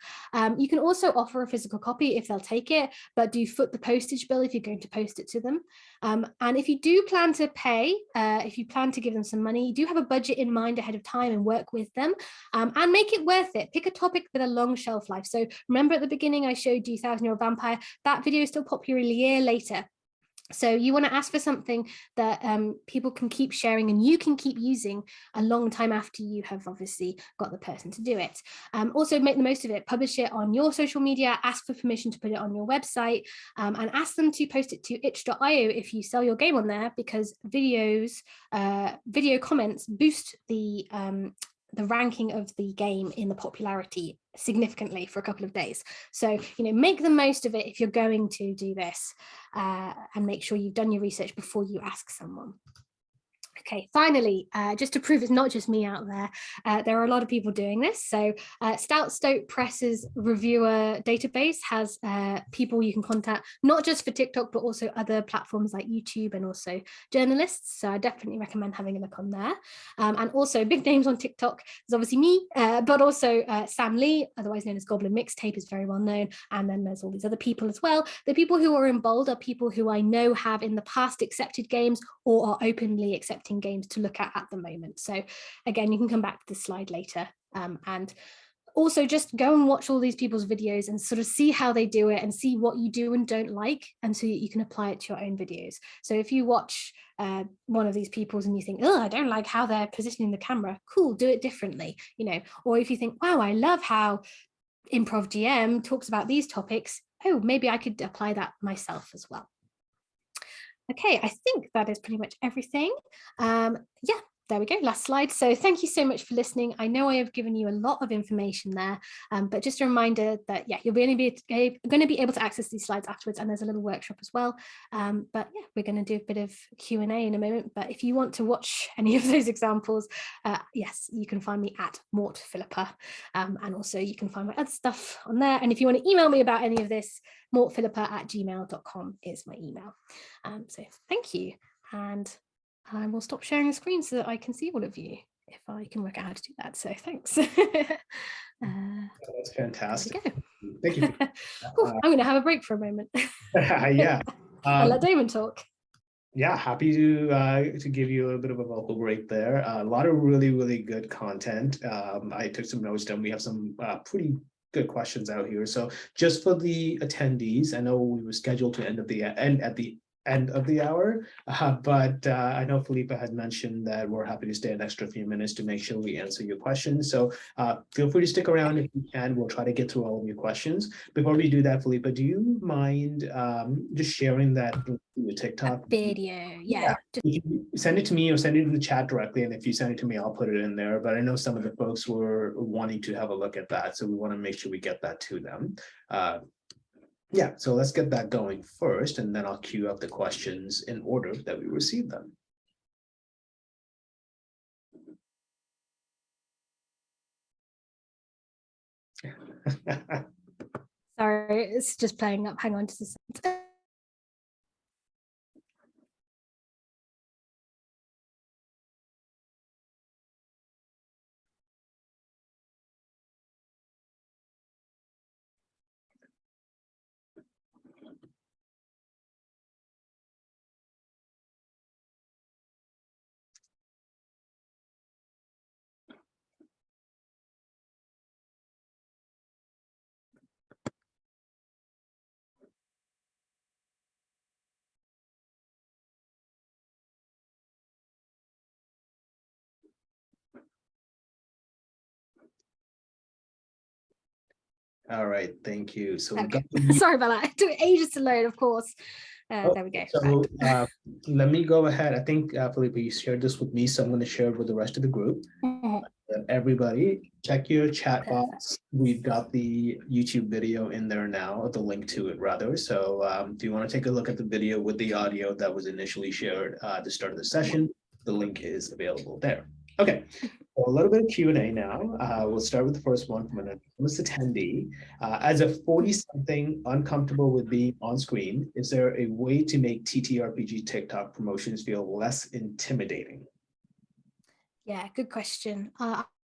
You can also offer a physical copy if they'll take it, but do foot the postage bill if you're going to post it to them. And if you do plan to pay, if you plan to give them some money, you do have a budget in mind ahead of time and work with them and make it worth it. Pick a topic with a long shelf life. So remember at the beginning I showed you 1,000-Year-Old Vampire, that video is still popular a year later. So you want to ask for something that people can keep sharing and you can keep using a long time after you have obviously got the person to do it. Also make the most of it, publish it on your social media, ask for permission to put it on your website and ask them to post it to itch.io if you sell your game on there, because video comments boost the ranking of the game in the popularity significantly for a couple of days. So, you know, make the most of it if you're going to do this and make sure you've done your research before you ask someone. Okay, finally, just to prove it's not just me out there are a lot of people doing this. So Stout Stoat Press's reviewer database has people you can contact, not just for TikTok, but also other platforms like YouTube and also journalists. So I definitely recommend having a look on there. And also big names on TikTok, there's obviously me, but also Sam Lee, otherwise known as Goblin Mixtape, is very well known. And then there's all these other people as well. The people who are in bold are people who I know have in the past accepted games or are openly accepting games to look at the moment. So again, you can come back to this slide later and also just go and watch all these people's videos and sort of see how they do it and see what you do and don't like, and so you can apply it to your own videos. So if you watch one of these people's and you think, oh, I don't like how they're positioning the camera, cool, do it differently, you know. Or if you think, wow, I love how Improv GM talks about these topics, oh, maybe I could apply that myself as well. Okay, I think that is pretty much everything. Yeah, there we go, last slide. So thank you so much for listening. I know I have given you a lot of information there, but just a reminder that, yeah, you'll going to be able to access these slides afterwards, and there's a little workshop as well. But yeah, we're going to do a bit of Q&A in a moment. But if you want to watch any of those examples, yes, you can find me at Mort Philippa. And also you can find my other stuff on there. And if you want to email me about any of this, mortphilippa@gmail.com is my email. So thank you. And I will stop sharing the screen so that I can see all of you, if I can work out how to do that. So thanks. That's fantastic. Thank you. I'm going to have a break for a moment. Yeah. I'll let Damon talk. Yeah, happy to give you a little bit of a vocal break there. A lot of really good content. I took some notes down. We have some pretty good questions out here. So just for the attendees, I know we were scheduled to end at the end of the hour, but I know Philippa had mentioned that we're happy to stay an extra few minutes to make sure we answer your questions. So feel free to stick around if you can. We'll try to get through all of your questions. Before we do that, Philippa, do you mind just sharing that your TikTok video? Yeah. You send it to me or send it in the chat directly, and if you send it to me, I'll put it in there. But I know some of the folks were wanting to have a look at that, so we want to make sure we get that to them. Yeah, so let's get that going first, and then I'll queue up the questions in order that we receive them. Sorry, it's just playing up. Hang on just a second. All right, thank you. So okay. Sorry about that. It took ages to load, of course. There we go. So let me go ahead. I think, Philippa, you shared this with me, so I'm going to share it with the rest of the group. Everybody, check your chat box. We've got the YouTube video in there now, the link to it rather. So if you want to take a look at the video with the audio that was initially shared at the start of the session, the link is available there. Okay, so a little bit of Q&A now. We'll start with the first one from an anonymous attendee. As a 40-something uncomfortable with being on screen, is there a way to make TTRPG TikTok promotions feel less intimidating? Yeah, good question.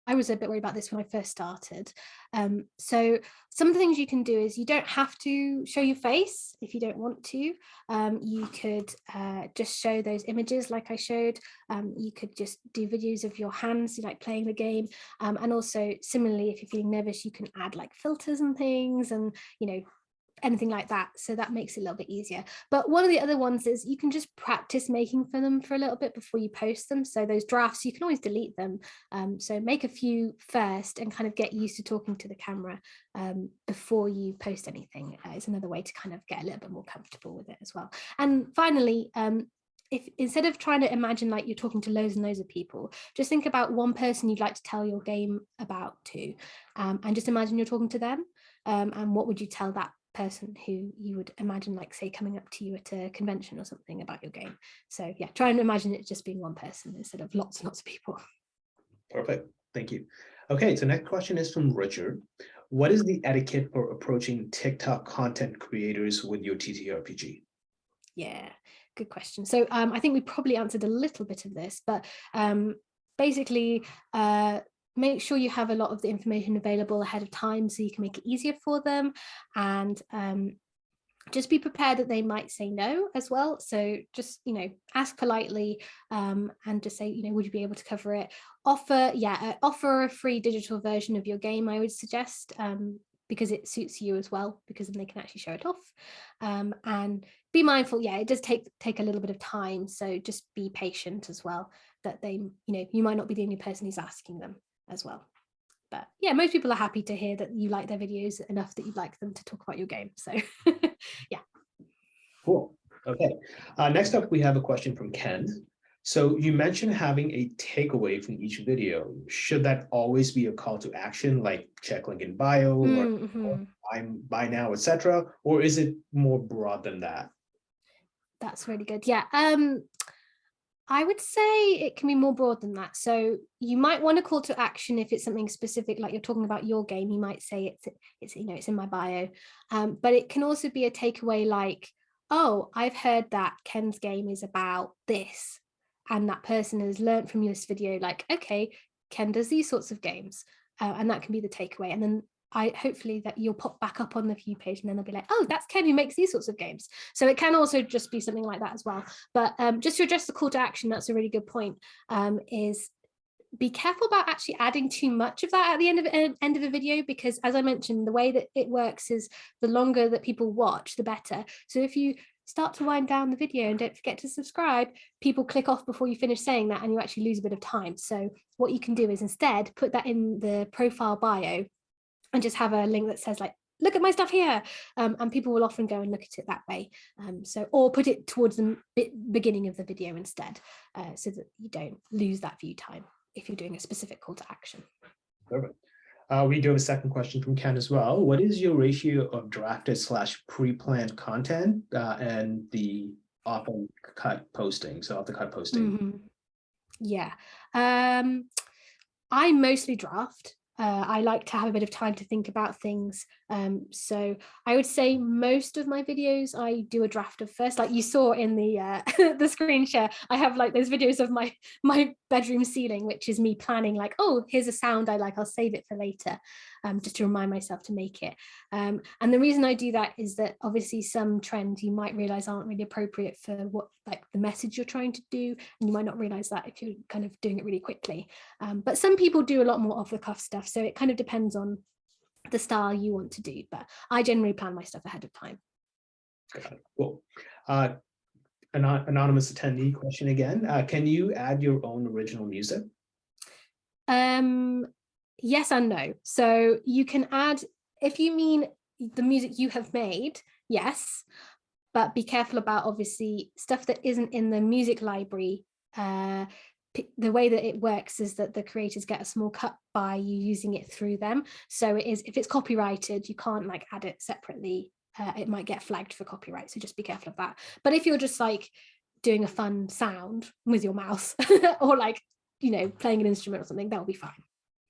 I was a bit worried about this when I first started. So some of the things you can do is you don't have to show your face if you don't want to. You could just show those images like I showed. You could just do videos of your hands, like playing the game. And also similarly, if you're feeling nervous, you can add like filters and things and, you know, anything like that. So that makes it a little bit easier. But one of the other ones is you can just practice making for them for a little bit before you post them. So those drafts, you can always delete them. So make a few first and kind of get used to talking to the camera before you post anything. It's another way to kind of get a little bit more comfortable with it as well. And finally, if instead of trying to imagine like you're talking to loads and loads of people, just think about one person you'd like to tell your game about to, and just imagine you're talking to them. And what would you tell that person who you would imagine, like, say, coming up to you at a convention or something about your game? So yeah, try and imagine it just being one person instead of lots and lots of people. Perfect. Thank you. Okay, so next question is from Richard. What is the etiquette for approaching TikTok content creators with your TTRPG? Yeah, good question. So I think we probably answered a little bit of this, but basically make sure you have a lot of the information available ahead of time so you can make it easier for them, and just be prepared that they might say no as well. So just, you know, ask politely and just say, you know, would you be able to cover it? Offer a free digital version of your game, I would suggest, because it suits you as well, because then they can actually show it off. And be mindful. Yeah, it does take a little bit of time. So just be patient as well, that they, you might not be the only person who's asking them as well. But yeah, most people are happy to hear that you like their videos enough that you'd like them to talk about your game. So yeah. Cool. Okay. Next up, we have a question from Ken. So you mentioned having a takeaway from each video. Should that always be a call to action, like check link in bio or I'm buy now, etc., or is it more broad than that? That's really good. Yeah. I would say it can be more broad than that. So you might want a call to action if it's something specific, like you're talking about your game. You might say it's in my bio, but it can also be a takeaway like, oh, I've heard that Ken's game is about this, and that person has learned from this video, like, okay, Ken does these sorts of games, and that can be the takeaway. And then hopefully that you'll pop back up on the view page, and then they'll be like, oh, that's Ken who makes these sorts of games. So it can also just be something like that as well. But just to address the call to action, that's a really good point, is be careful about actually adding too much of that at the end of a video, because as I mentioned, the way that it works is the longer that people watch, the better. So if you start to wind down the video and don't forget to subscribe, people click off before you finish saying that, and you actually lose a bit of time. So what you can do is instead put that in the profile bio and just have a link that says like, look at my stuff here, and people will often go and look at it that way. Or put it towards the beginning of the video instead, so that you don't lose that view time if you're doing a specific call to action. Perfect. We do have a second question from Ken as well. What is your ratio of drafted / pre-planned content and the off the cut posting? Yeah, I mostly draft. I like to have a bit of time to think about things. So I would say most of my videos, I do a draft of first, like you saw in the the screen share. I have like those videos of my bedroom ceiling, which is me planning like, oh, here's a sound I like, I'll save it for later, just to remind myself to make it. And the reason I do that is that obviously some trends you might realize aren't really appropriate for what like the message you're trying to do, and you might not realize that if you're kind of doing it really quickly. But some people do a lot more off the cuff stuff, so it kind of depends on the style you want to do, but I generally plan my stuff ahead of time. Got it. Cool. Anonymous attendee question again. Can you add your own original music? Yes and no. So you can add, if you mean the music you have made, yes, but be careful about obviously stuff that isn't in the music library. The way that it works is that the creators get a small cut by you using it through them. So it is, if it's copyrighted, you can't like add it separately. It might get flagged for copyright, so just be careful of that. But if you're just like doing a fun sound with your mouse or like, playing an instrument or something, that'll be fine.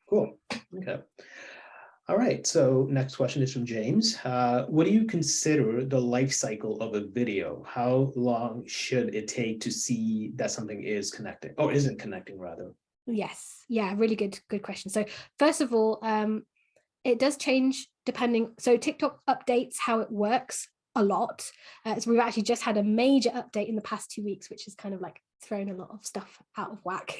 Cool. Okay. All right. So next question is from James. What do you consider the life cycle of a video? How long should it take to see that something is connecting or isn't connecting rather? Yes. Yeah. Really good question. So first of all, it does change depending. So TikTok updates how it works a lot. So we've actually just had a major update in the past 2 weeks, which is kind of like thrown a lot of stuff out of whack.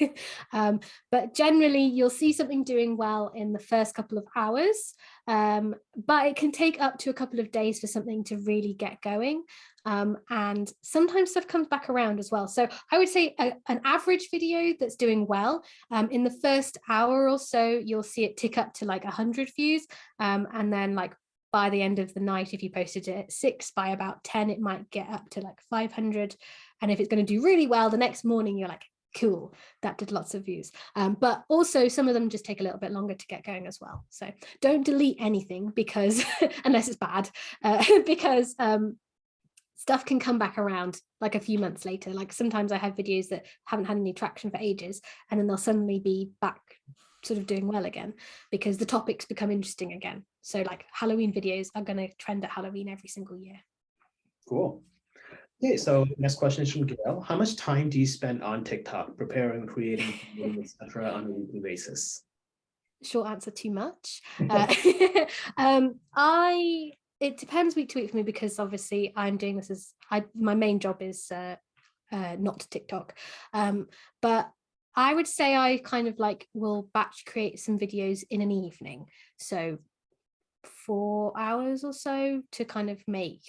But generally you'll see something doing well in the first couple of hours, but it can take up to a couple of days for something to really get going. And sometimes stuff comes back around as well. So I would say an average video that's doing well, in the first hour or so, you'll see it tick up to like 100 views. And then like by the end of the night, if you posted it at 6, by about 10, it might get up to like 500. And if it's going to do really well, the next morning, you're like, cool, that did lots of views. But also some of them just take a little bit longer to get going as well. So don't delete anything because unless it's bad, because stuff can come back around like a few months later. Like sometimes I have videos that haven't had any traction for ages, and then they'll suddenly be back sort of doing well again because the topics become interesting again. So like Halloween videos are going to trend at Halloween every single year. Cool. Okay, so next question is from Gail. How much time do you spend on TikTok preparing, creating, etc. on a weekly basis? Short answer, too much. It depends week to week for me because obviously I'm doing this as my main job is not TikTok, but I would say I kind of like will batch create some videos in an evening, so 4 hours or so to kind of make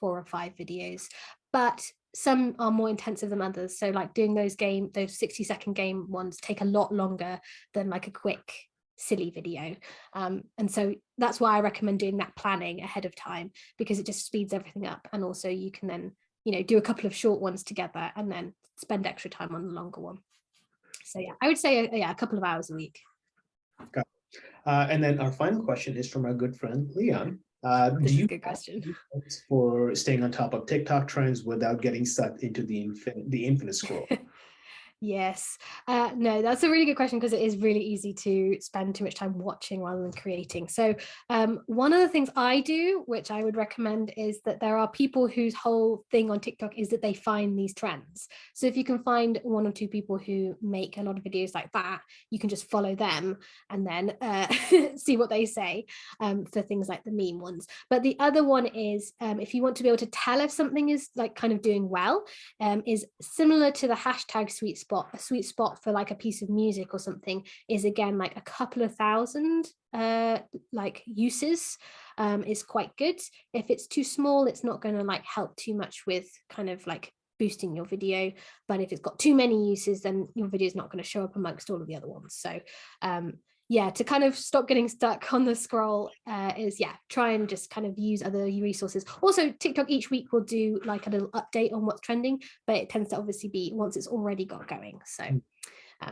4 or 5 videos, but some are more intensive than others. So like doing those 60-second game ones take a lot longer than like a quick silly video. And so that's why I recommend doing that planning ahead of time, because it just speeds everything up. And also you can then, you know, do a couple of short ones together and then spend extra time on the longer one. So yeah, I would say a couple of hours a week. And then our final question is from our good friend Leon. This Do is you a good question. tips for staying on top of TikTok trends without getting sucked into the infinite scroll? Yes. No, that's a really good question, because it is really easy to spend too much time watching rather than creating. So one of the things I do, which I would recommend, is that there are people whose whole thing on TikTok is that they find these trends. So if you can find 1 or 2 people who make a lot of videos like that, you can just follow them and then see what they say for things like the meme ones. But the other one is, if you want to be able to tell if something is like kind of doing well, is similar to the hashtag sweet spot. A sweet spot for like a piece of music or something is again like a couple of thousand like uses is quite good. If it's too small, it's not going to like help too much with kind of like boosting your video, but if it's got too many uses, then your video is not going to show up amongst all of the other ones. So yeah, to kind of stop getting stuck on the scroll is, yeah, try and just kind of use other resources. Also, TikTok each week will do like a little update on what's trending, but it tends to obviously be once it's already got going. So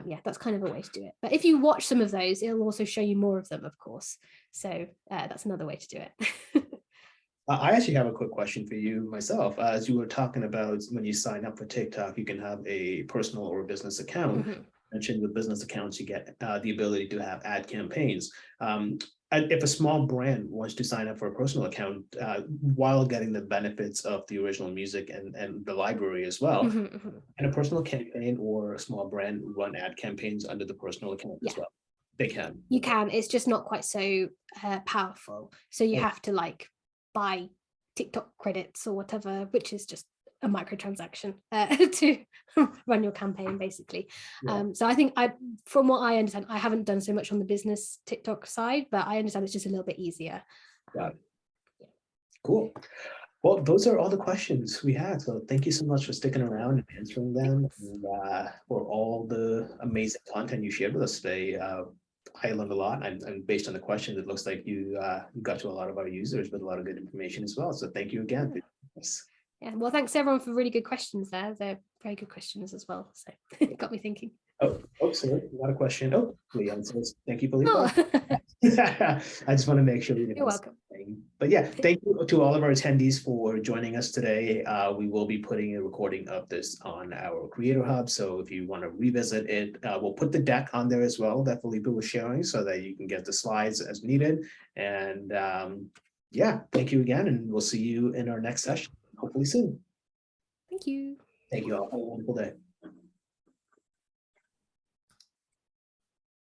yeah, that's kind of a way to do it. But if you watch some of those, it'll also show you more of them, of course. So that's another way to do it. I actually have a quick question for you myself. As you were talking about, when you sign up for TikTok, you can have a personal or business account. Mentioned with business accounts, you get the ability to have ad campaigns. If a small brand wants to sign up for a personal account while getting the benefits of the original music and the library as well, can a personal campaign or a small brand run ad campaigns under the personal account as well? They can. You can. It's just not quite so powerful. So you have to like buy TikTok credits or whatever, which is just a microtransaction to run your campaign, basically. So I think from what I understand, I haven't done so much on the business TikTok side, but I understand it's just a little bit easier. Cool. Well, those are all the questions we had. So thank you so much for sticking around and answering them, and for all the amazing content you shared with us today. I learned a lot, and based on the questions, it looks like you got to a lot of our users with a lot of good information as well. So thank you again. Yeah, well, thanks everyone for really good questions there. They're very good questions as well. So it got me thinking. Oh, sorry, not a question. Oh, Leon says, thank you, Philippa. I just want to make sure. You're welcome. But yeah, thank you to all of our attendees for joining us today. We will be putting a recording of this on our Creator Hub. So if you want to revisit it, we'll put the deck on there as well that Philippa was sharing, so that you can get the slides as needed. And yeah, thank you again, and we'll see you in our next session, hopefully soon. Thank you. Thank you all. Have a wonderful day.